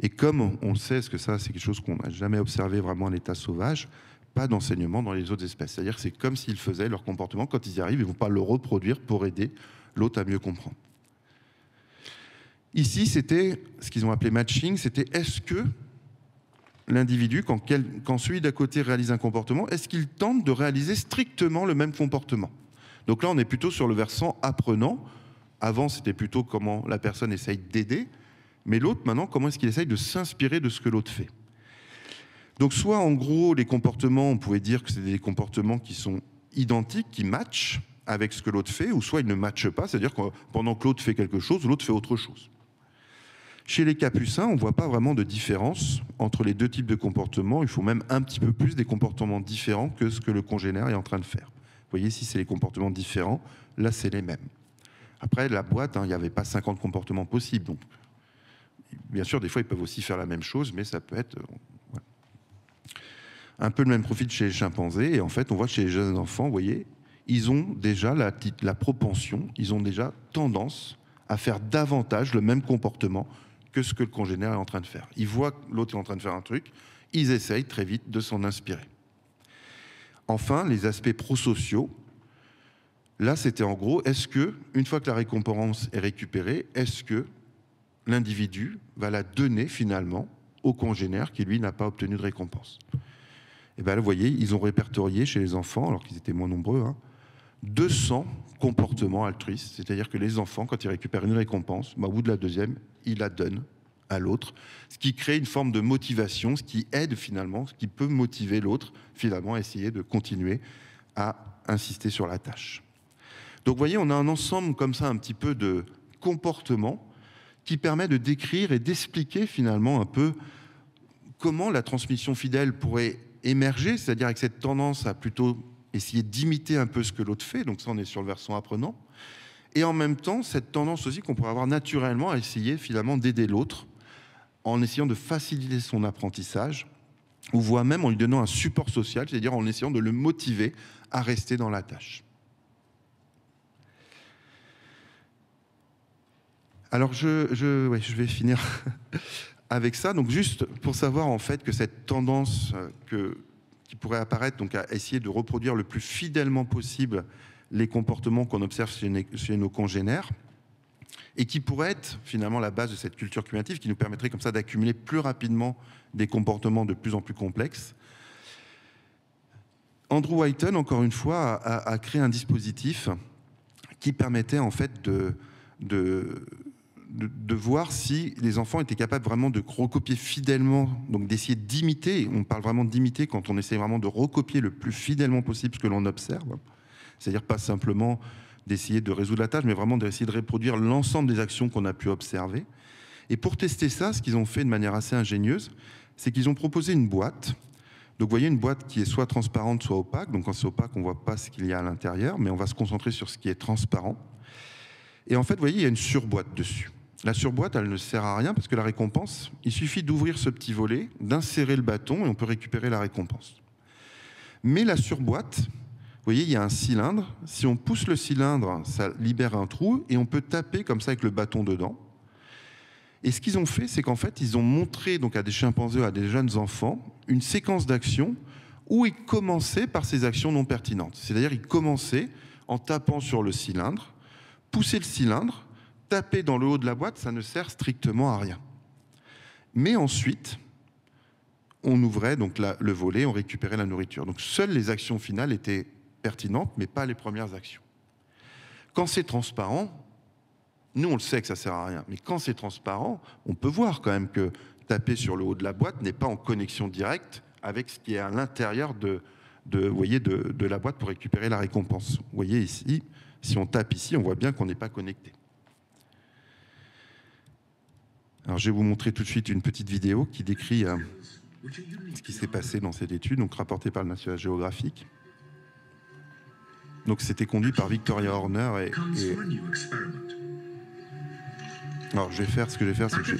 Et comme on le sait, parce que ça c'est quelque chose qu'on n'a jamais observé vraiment en état sauvage, pas d'enseignement dans les autres espèces. C'est-à-dire que c'est comme s'ils faisaient leur comportement, quand ils y arrivent, ils ne vont pas le reproduire pour aider l'autre à mieux comprendre. Ici, c'était ce qu'ils ont appelé matching, c'était est-ce que l'individu, quand celui d'à côté réalise un comportement, est-ce qu'il tente de réaliser strictement le même comportement? Donc là, on est plutôt sur le versant apprenant. Avant, c'était plutôt comment la personne essaye d'aider, mais l'autre, maintenant, comment est-ce qu'il essaye de s'inspirer de ce que l'autre fait? Donc soit, en gros, les comportements, on pouvait dire que c'est des comportements qui sont identiques, qui matchent avec ce que l'autre fait, ou soit ils ne matchent pas, c'est-à-dire que pendant que l'autre fait quelque chose, l'autre fait autre chose. Chez les capucins, on ne voit pas vraiment de différence entre les deux types de comportements. Il faut même un petit peu plus des comportements différents que ce que le congénère est en train de faire. Vous voyez, si c'est les comportements différents, là, c'est les mêmes. Après, la boîte, il n'y avait pas 50 comportements possibles. Donc, bien sûr, des fois, ils peuvent aussi faire la même chose, mais ça peut être un peu le même profil chez les chimpanzés. Et en fait, on voit que chez les jeunes enfants, vous voyez, ils ont déjà la propension, ils ont déjà tendance à faire davantage le même comportement que ce que le congénère est en train de faire. Ils voient que l'autre est en train de faire un truc, ils essayent très vite de s'en inspirer. Enfin, les aspects prosociaux, là c'était en gros, est-ce que, une fois que la récompense est récupérée, est-ce que l'individu va la donner finalement au congénère qui lui n'a pas obtenu de récompense? Et bien là, vous voyez, ils ont répertorié chez les enfants, alors qu'ils étaient moins nombreux, 200 comportements altruistes, c'est-à-dire que les enfants, quand ils récupèrent une récompense, au bout de la deuxième, ils la donnent à l'autre, ce qui crée une forme de motivation, ce qui aide finalement, ce qui peut motiver l'autre finalement à essayer de continuer à insister sur la tâche. Donc vous voyez, on a un ensemble comme ça un petit peu de comportements qui permet de décrire et d'expliquer finalement un peu comment la transmission fidèle pourrait émerger, c'est-à-dire avec cette tendance à plutôt essayer d'imiter un peu ce que l'autre fait, donc ça on est sur le versant apprenant, et en même temps cette tendance aussi qu'on pourrait avoir naturellement à essayer finalement d'aider l'autre en essayant de faciliter son apprentissage, ou voire même en lui donnant un support social, c'est-à-dire en essayant de le motiver à rester dans la tâche. Alors je vais finir avec ça, donc juste pour savoir en fait que cette tendance qui pourrait apparaître donc à essayer de reproduire le plus fidèlement possible les comportements qu'on observe chez nos congénères et qui pourrait être finalement la base de cette culture cumulative qui nous permettrait comme ça d'accumuler plus rapidement des comportements de plus en plus complexes. Andrew Whiten, encore une fois, a créé un dispositif qui permettait en fait de voir si les enfants étaient capables vraiment de recopier fidèlement, donc d'essayer d'imiter, on parle vraiment d'imiter quand on essaie vraiment de recopier le plus fidèlement possible ce que l'on observe, c'est-à-dire pas simplement d'essayer de résoudre la tâche, mais vraiment d'essayer de reproduire l'ensemble des actions qu'on a pu observer. Et pour tester ça, ce qu'ils ont fait de manière assez ingénieuse, c'est qu'ils ont proposé une boîte. Donc vous voyez une boîte qui est soit transparente, soit opaque. Donc quand c'est opaque, on ne voit pas ce qu'il y a à l'intérieur, mais on va se concentrer sur ce qui est transparent. Et en fait, vous voyez, il y a une surboîte dessus. La surboîte, elle ne sert à rien parce que la récompense, il suffit d'ouvrir ce petit volet, d'insérer le bâton et on peut récupérer la récompense. Mais la surboîte, vous voyez, il y a un cylindre. Si on pousse le cylindre, ça libère un trou et on peut taper comme ça avec le bâton dedans. Et ce qu'ils ont fait, c'est qu'en fait, ils ont montré donc à des chimpanzés, à des jeunes enfants, une séquence d'actions où ils commençaient par ces actions non pertinentes. C'est-à-dire, ils commençaient en tapant sur le cylindre, pousser le cylindre, taper dans le haut de la boîte, ça ne sert strictement à rien. Mais ensuite, on ouvrait donc le volet, on récupérait la nourriture. Donc seules les actions finales étaient pertinentes, mais pas les premières actions. Quand c'est transparent, Nous, on le sait que ça sert à rien. Mais quand c'est transparent, on peut voir quand même que taper sur le haut de la boîte n'est pas en connexion directe avec ce qui est à l'intérieur vous voyez, de la boîte pour récupérer la récompense. Vous voyez ici, si on tape ici, on voit bien qu'on n'est pas connecté. Alors, je vais vous montrer tout de suite une petite vidéo qui décrit ce qui s'est passé dans cette étude, donc rapportée par le National Geographic. Donc, c'était conduit par Victoria Horner et alors, je vais faire ce que je vais faire, c'est que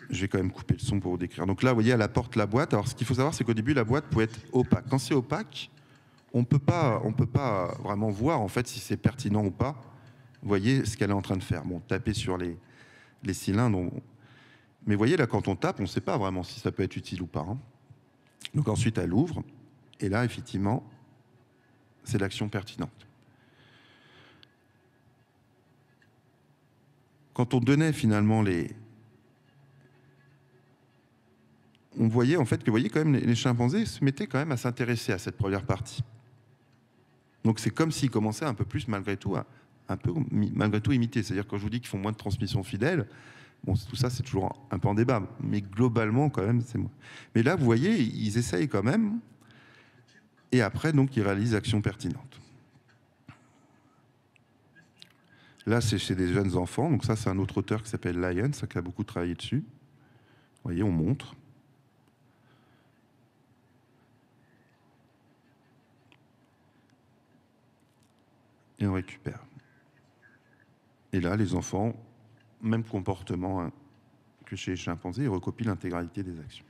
je vais quand même couper le son pour vous décrire. Donc là, vous voyez, elle apporte la boîte. Alors, ce qu'il faut savoir, c'est qu'au début, la boîte peut être opaque. Quand c'est opaque, on peut pas vraiment voir, en fait, si c'est pertinent ou pas. Vous voyez ce qu'elle est en train de faire. Bon, taper sur les cylindres. Mais vous voyez, là, quand on tape, on ne sait pas vraiment si ça peut être utile ou pas. Hein. Donc ensuite, elle ouvre. Et là, effectivement, c'est l'action pertinente. Quand on donnait finalement on voyait en fait que, vous voyez, quand même, les chimpanzés se mettaient quand même à s'intéresser à cette première partie. Donc c'est comme s'ils commençaient un peu plus, malgré tout, malgré tout imiter. C'est-à-dire, quand je vous dis qu'ils font moins de transmission fidèle, bon, tout ça, c'est toujours un peu en débat. Mais globalement, quand même, c'est moins. Mais là, vous voyez, ils essayent quand même. Et après, donc, ils réalisent l'action pertinente. Là, c'est chez des jeunes enfants. Donc ça, c'est un autre auteur qui s'appelle Lyons, qui a beaucoup travaillé dessus. Vous voyez, on montre. Et on récupère. Et là, les enfants, même comportement que chez les chimpanzés, ils recopient l'intégralité des actions.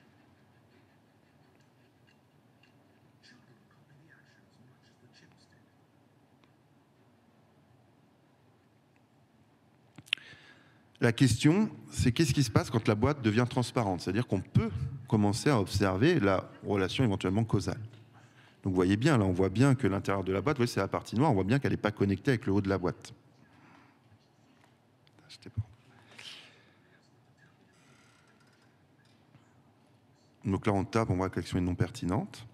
La question, c'est qu'est-ce qui se passe quand la boîte devient transparente? C'est-à-dire qu'on peut commencer à observer la relation éventuellement causale. Donc vous voyez bien, là on voit bien que l'intérieur de la boîte, c'est la partie noire, on voit bien qu'elle n'est pas connectée avec le haut de la boîte. Donc là on tape, on voit que l'action est non pertinente.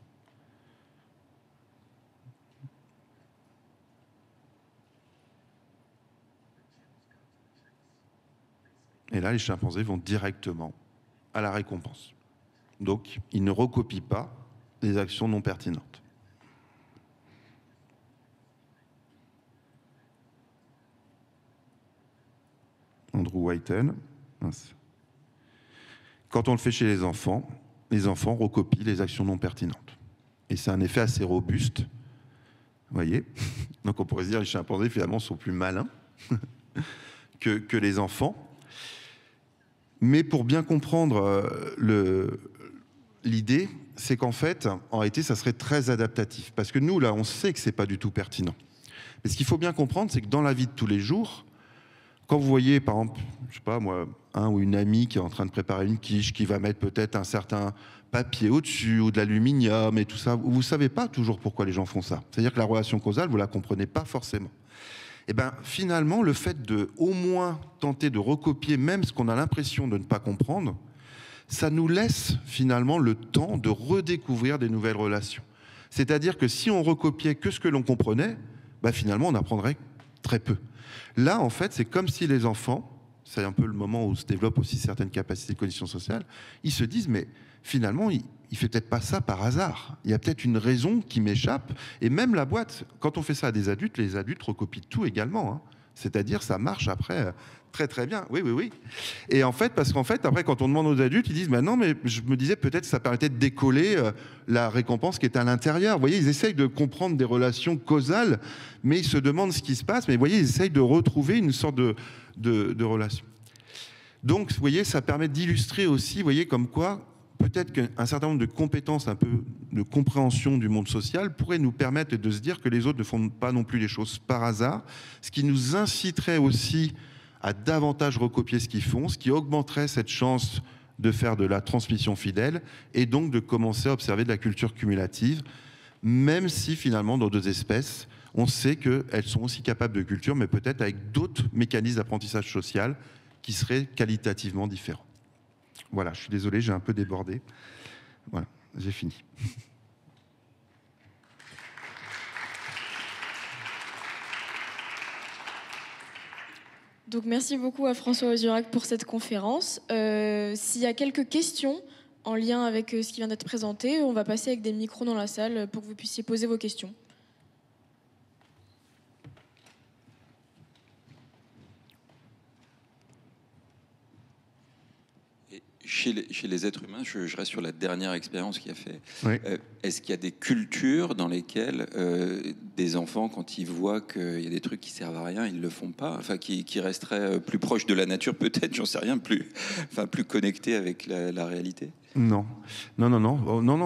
Et là, les chimpanzés vont directement à la récompense. Donc, ils ne recopient pas les actions non pertinentes. Andrew Whiten. Quand on le fait chez les enfants recopient les actions non pertinentes. Et c'est un effet assez robuste. Vous voyez? Donc, on pourrait se dire que les chimpanzés, finalement, sont plus malins que les enfants. Mais pour bien comprendre l'idée, c'est qu'en fait, en réalité, ça serait très adaptatif. Parce que nous, là, on sait que ce n'est pas du tout pertinent. Mais ce qu'il faut bien comprendre, c'est que dans la vie de tous les jours, quand vous voyez, par exemple, je sais pas moi, un ou une amie qui est en train de préparer une quiche, qui va mettre peut-être un certain papier au-dessus, ou de l'aluminium et tout ça, vous ne savez pas toujours pourquoi les gens font ça. C'est-à-dire que la relation causale, vous ne la comprenez pas forcément. Et bien finalement, le fait de au moins tenter de recopier même ce qu'on a l'impression de ne pas comprendre, ça nous laisse finalement le temps de redécouvrir des nouvelles relations. C'est-à-dire que si on recopiait que ce que l'on comprenait, ben finalement on apprendrait très peu. Là, en fait, c'est comme si les enfants, c'est un peu le moment où se développent aussi certaines capacités de cognition sociale, ils se disent, mais finalement, il fait peut-être pas ça par hasard. Il y a peut-être une raison qui m'échappe. Et même la boîte, quand on fait ça à des adultes, les adultes recopient tout également. Hein. C'est-à-dire, ça marche après très très bien. Oui, oui, oui. Et en fait, parce qu'en fait, après, quand on demande aux adultes, ils disent, bah non, mais je me disais peut-être que ça permettait de décoller la récompense qui est à l'intérieur. Vous voyez, ils essayent de comprendre des relations causales, mais ils se demandent ce qui se passe. Mais vous voyez, ils essayent de retrouver une sorte de relation. Donc, vous voyez, ça permet d'illustrer aussi, vous voyez, comme quoi peut-être qu'un certain nombre de compétences, un peu de compréhension du monde social pourrait nous permettre de se dire que les autres ne font pas non plus les choses par hasard, ce qui nous inciterait aussi à davantage recopier ce qu'ils font, ce qui augmenterait cette chance de faire de la transmission fidèle et donc de commencer à observer de la culture cumulative, même si finalement dans d'autres espèces, on sait qu'elles sont aussi capables de culture, mais peut-être avec d'autres mécanismes d'apprentissage social qui seraient qualitativement différents. Voilà, je suis désolé, j'ai un peu débordé. Voilà, j'ai fini. Donc merci beaucoup à François Ozurac pour cette conférence. S'il y a quelques questions en lien avec ce qui vient d'être présenté, on va passer avec des micros dans la salle pour que vous puissiez poser vos questions. Chez les êtres humains, je reste sur la dernière expérience qu'il a fait. Oui. Est-ce qu'il y a des cultures dans lesquelles des enfants, quand ils voient qu'il y a des trucs qui servent à rien, ils le font pas, enfin qui resteraient plus proches de la nature, peut-être, j'en sais rien, plus connectés avec la réalité? Non,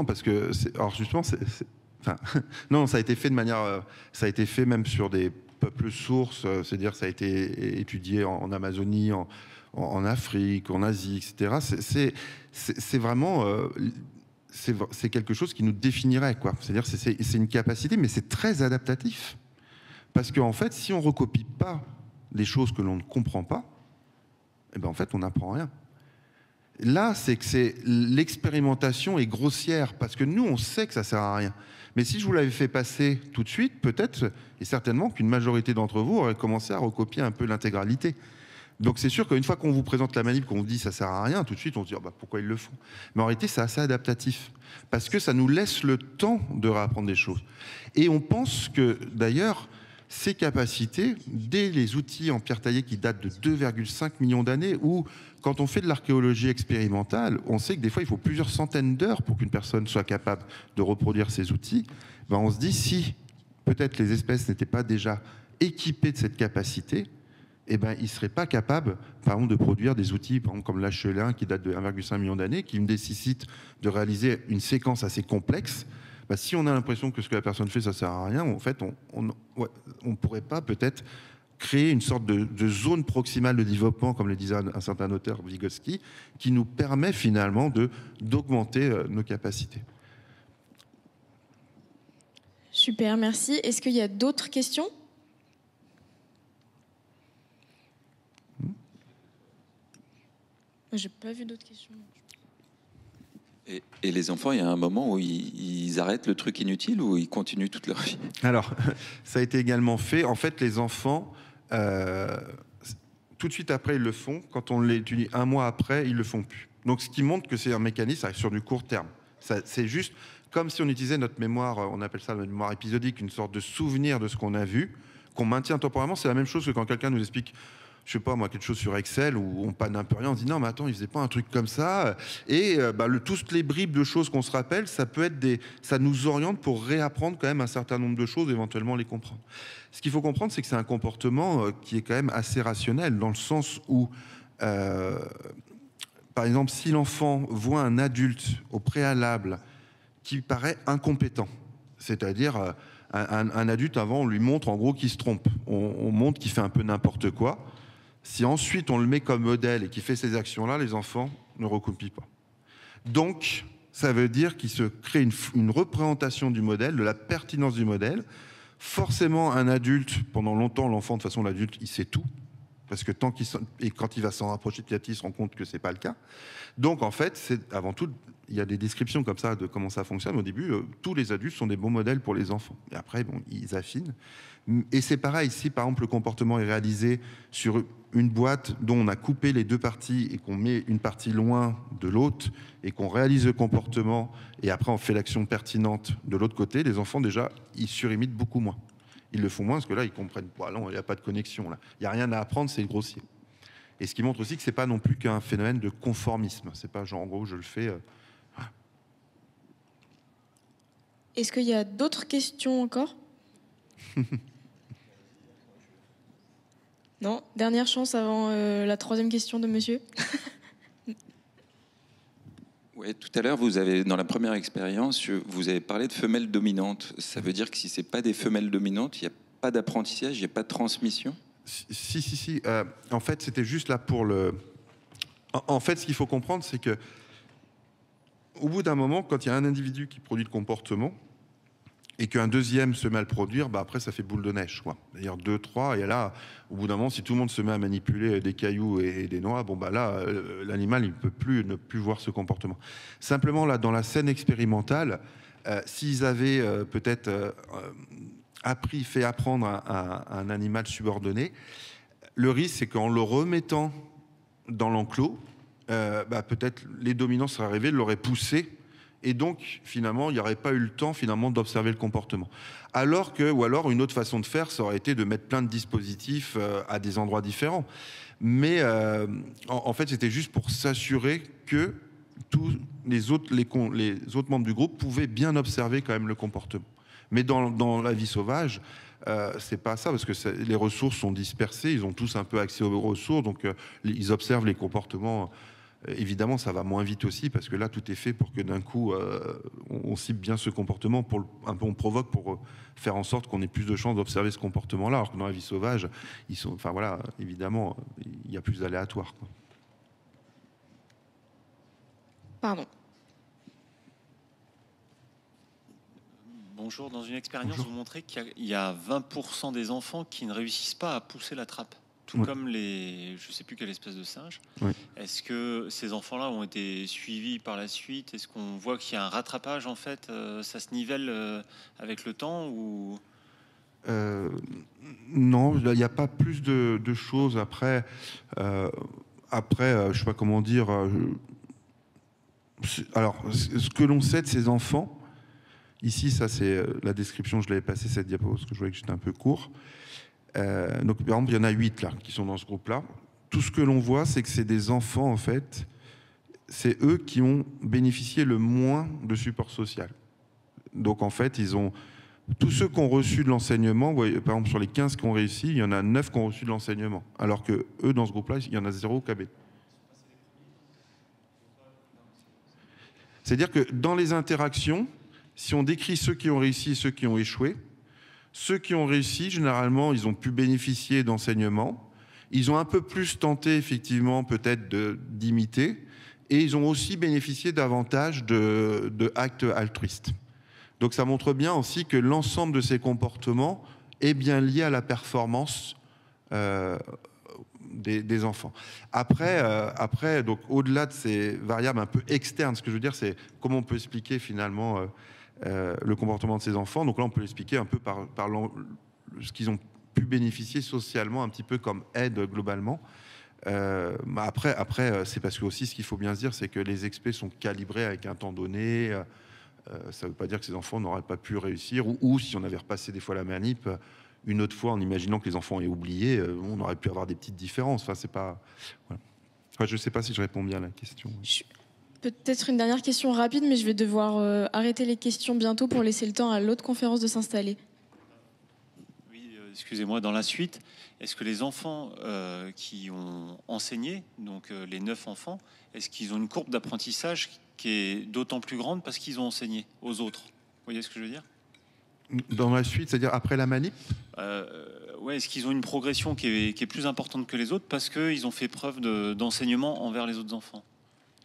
parce que alors justement, enfin, non, ça a été fait de manière, ça a été fait même sur des peuples sources, c'est-à-dire ça a été étudié en Amazonie, en Afrique, en Asie, etc. C'est vraiment, c'est quelque chose qui nous définirait, quoi. C'est-à-dire c'est une capacité, mais c'est très adaptatif, parce qu'en fait, si on recopie pas les choses que l'on ne comprend pas, eh ben en fait, on n'apprend rien. Là, c'est que l'expérimentation est grossière, parce que nous, on sait que ça sert à rien. Mais si je vous l'avais fait passer tout de suite, peut-être et certainement qu'une majorité d'entre vous aurait commencé à recopier un peu l'intégralité. Donc c'est sûr qu'une fois qu'on vous présente la manip, qu'on vous dit ça sert à rien, tout de suite on se dit oh bah, pourquoi ils le font. Mais en réalité, c'est assez adaptatif, parce que ça nous laisse le temps de réapprendre des choses. Et on pense que d'ailleurs, ces capacités, dès les outils en pierre taillée qui datent de 2,5 millions d'années, ou quand on fait de l'archéologie expérimentale, on sait que des fois il faut plusieurs centaines d'heures pour qu'une personne soit capable de reproduire ces outils, ben on se dit si peut-être les espèces n'étaient pas déjà équipées de cette capacité, eh ben, ils ne seraient pas capables, par exemple, de produire des outils, par exemple, comme l'H1 qui date de 1,5 million d'années, qui nécessite de réaliser une séquence assez complexe. Ben, si on a l'impression que ce que la personne fait, ça ne sert à rien, en fait, on ne pourrait pas peut-être créer une sorte de zone proximale de développement, comme le disait un certain auteur, Vygotsky, qui nous permet finalement d'augmenter nos capacités. Super, merci. Est-ce qu'il y a d'autres questions ? J'ai pas vu d'autres questions. Et les enfants, il y a un moment où ils arrêtent le truc inutile ou ils continuent toute leur vie? Alors, ça a été également fait. En fait, les enfants, tout de suite après, ils le font. Quand on l'étudie un mois après, ils le font plus. Donc, ce qui montre que c'est un mécanisme sur du court terme. C'est juste comme si on utilisait notre mémoire, on appelle ça la mémoire épisodique, une sorte de souvenir de ce qu'on a vu, qu'on maintient temporairement. C'est la même chose que quand quelqu'un nous explique, je sais pas moi, quelque chose sur Excel où on panne un peu rien, on se dit non mais attends, il faisait pas un truc comme ça, et toutes les bribes de choses qu'on se rappelle, ça peut être ça nous oriente pour réapprendre quand même un certain nombre de choses, éventuellement les comprendre. Ce qu'il faut comprendre, c'est que c'est un comportement qui est quand même assez rationnel, dans le sens où par exemple, si l'enfant voit un adulte au préalable qui paraît incompétent, c'est-à-dire un adulte, avant on lui montre en gros qu'il se trompe, on montre qu'il fait un peu n'importe quoi. Si ensuite on le met comme modèle et qu'il fait ces actions-là, les enfants ne recopient pas. Donc, ça veut dire qu'il se crée une représentation du modèle, de la pertinence du modèle. Forcément, un adulte, pendant longtemps, l'enfant, de toute façon, l'adulte, il sait tout. Parce que quand il va s'en rapprocher petit à petit, il se rend compte que ce n'est pas le cas. Donc, en fait, avant tout, il y a des descriptions comme ça de comment ça fonctionne. Au début, tous les adultes sont des bons modèles pour les enfants. Et après, bon, ils affinent. Et c'est pareil, si par exemple le comportement est réalisé sur une boîte dont on a coupé les deux parties et qu'on met une partie loin de l'autre et qu'on réalise le comportement et après on fait l'action pertinente de l'autre côté, les enfants déjà, ils surimitent beaucoup moins. Ils le font moins parce que là, ils comprennent pas. Non, il n'y a pas de connexion là. Il n'y a rien à apprendre, c'est grossier. Et ce qui montre aussi que c'est pas non plus qu'un phénomène de conformisme. C'est pas genre en gros je le fais. Est-ce qu'il y a d'autres questions encore? Non, dernière chance avant la troisième question de monsieur. Oui, tout à l'heure, dans la première expérience, vous avez parlé de femelles dominantes. Ça veut dire que si ce n'est pas des femelles dominantes, il n'y a pas d'apprentissage, il n'y a pas de transmission? Si. En fait, c'était juste là pour le... En fait, ce qu'il faut comprendre, c'est que au bout d'un moment, quand il y a un individu qui produit le comportement, et qu'un deuxième se met à le produire, après ça fait boule de neige, quoi. D'ailleurs 2, 3, et là, au bout d'un moment, si tout le monde se met à manipuler des cailloux et des noix, là, l'animal il ne peut plus voir ce comportement. Simplement là, dans la scène expérimentale, s'ils avaient peut-être fait apprendre à un animal subordonné, Le risque, c'est qu'en le remettant dans l'enclos, peut-être les dominants seraient arrivés, l'auraient poussé, et donc finalement il n'y aurait pas eu le temps finalement d'observer le comportement. Ou alors une autre façon de faire, ça aurait été de mettre plein de dispositifs à des endroits différents. Mais en fait, c'était juste pour s'assurer que tous les autres membres du groupe pouvaient bien observer quand même le comportement. Mais dans la vie sauvage, c'est pas ça, parce que les ressources sont dispersées, ils ont tous un peu accès aux ressources, donc ils observent les comportements. Évidemment, ça va moins vite aussi, parce que là, tout est fait pour que d'un coup, on cible bien ce comportement, on provoque pour faire en sorte qu'on ait plus de chances d'observer ce comportement-là, alors que dans la vie sauvage, évidemment, il y a plus d'aléatoire. Pardon. Bonjour, dans une expérience, vous montrez qu'il y a 20% des enfants qui ne réussissent pas à pousser la trappe. Tout comme je ne sais plus quelle espèce de singe. Oui. Est-ce que ces enfants-là ont été suivis par la suite? Est-ce qu'on voit qu'il y a un rattrapage, en fait? Ça se nivelle avec le temps ou... Non, il n'y a pas plus de choses. Après, je ne sais pas comment dire. Alors, ce que l'on sait de ces enfants, ici, ça c'est la description, je l'avais passé cette diapo parce que je voyais que j'étais un peu court. Donc, par exemple, il y en a 8 là, qui sont dans ce groupe-là. Tout ce que l'on voit, c'est que c'est des enfants, en fait, c'est eux qui ont bénéficié le moins de support social. Donc, en fait, tous ceux qui ont reçu de l'enseignement, par exemple, sur les 15 qui ont réussi, il y en a 9 qui ont reçu de l'enseignement. Alors que eux, dans ce groupe-là, il y en a 0 KB. C'est-à-dire que dans les interactions, si on décrit ceux qui ont réussi et ceux qui ont échoué, ceux qui ont réussi, généralement, ils ont pu bénéficier d'enseignement. Ils ont un peu plus tenté, effectivement, peut-être d'imiter. Et ils ont aussi bénéficié davantage de actes altruistes. Donc ça montre bien aussi que l'ensemble de ces comportements est bien lié à la performance des enfants. Après, donc au-delà de ces variables un peu externes, ce que je veux dire, c'est comment on peut expliquer finalement le comportement de ces enfants. Donc là, on peut l'expliquer un peu par ce qu'ils ont pu bénéficier socialement, un petit peu comme aide globalement. Après, c'est parce que aussi, ce qu'il faut bien se dire, c'est que les expés sont calibrés avec un temps donné. Ça ne veut pas dire que ces enfants n'auraient pas pu réussir, ou si on avait repassé des fois la manip, une autre fois en imaginant que les enfants aient oublié, on aurait pu avoir des petites différences. Enfin, c'est pas... Voilà. Enfin, je ne sais pas si je réponds bien à la question. Peut-être une dernière question rapide, mais je vais devoir arrêter les questions bientôt pour laisser le temps à l'autre conférence de s'installer. Oui, excusez-moi, dans la suite, est-ce que les enfants qui ont enseigné, donc les 9 enfants, est-ce qu'ils ont une courbe d'apprentissage qui est d'autant plus grande parce qu'ils ont enseigné aux autres? Vous voyez ce que je veux dire? Dans la suite, c'est-à-dire après la manip? Ouais, est-ce qu'ils ont une progression qui est plus importante que les autres parce qu'ils ont fait preuve d'enseignement envers les autres enfants?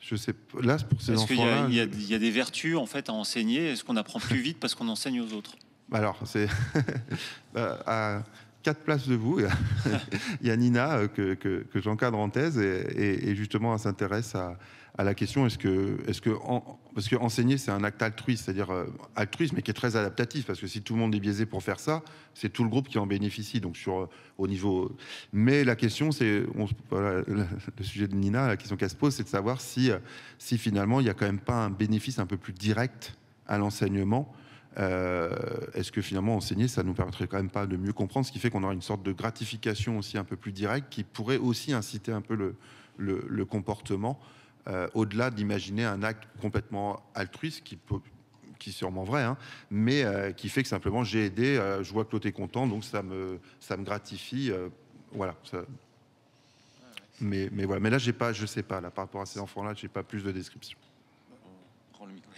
Je sais pas. Là, pour ces enfants-là... Est-ce qu'il y a des vertus en fait à enseigner? Est-ce qu'on apprend plus vite parce qu'on enseigne aux autres? Alors, c'est... à 4 places de vous, il y a Nina que j'encadre en thèse et justement, elle s'intéresse à la question parce que enseigner, c'est un acte altruiste, c'est-à-dire altruiste, mais qui est très adaptatif, parce que si tout le monde est biaisé pour faire ça, c'est tout le groupe qui en bénéficie. Donc au niveau, mais la question, c'est voilà, le sujet de Nina, la question qu'elle se pose, c'est de savoir si finalement il y a quand même pas un bénéfice un peu plus direct à l'enseignement. Est-ce que finalement enseigner, ça nous permettrait quand même pas de mieux comprendre, ce qui fait qu'on aura une sorte de gratification aussi un peu plus directe qui pourrait aussi inciter un peu le comportement. Au-delà d'imaginer un acte complètement altruiste qui est sûrement vrai, hein, mais qui fait que simplement j'ai aidé, je vois que l'autre est content, donc ça me gratifie, voilà. Ça. Mais voilà. Mais là je sais pas là par rapport à ces enfants-là, j'ai pas plus de description. On prend le micro.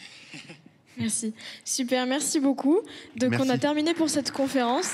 Merci, super, merci beaucoup. Donc merci. On a terminé pour cette conférence.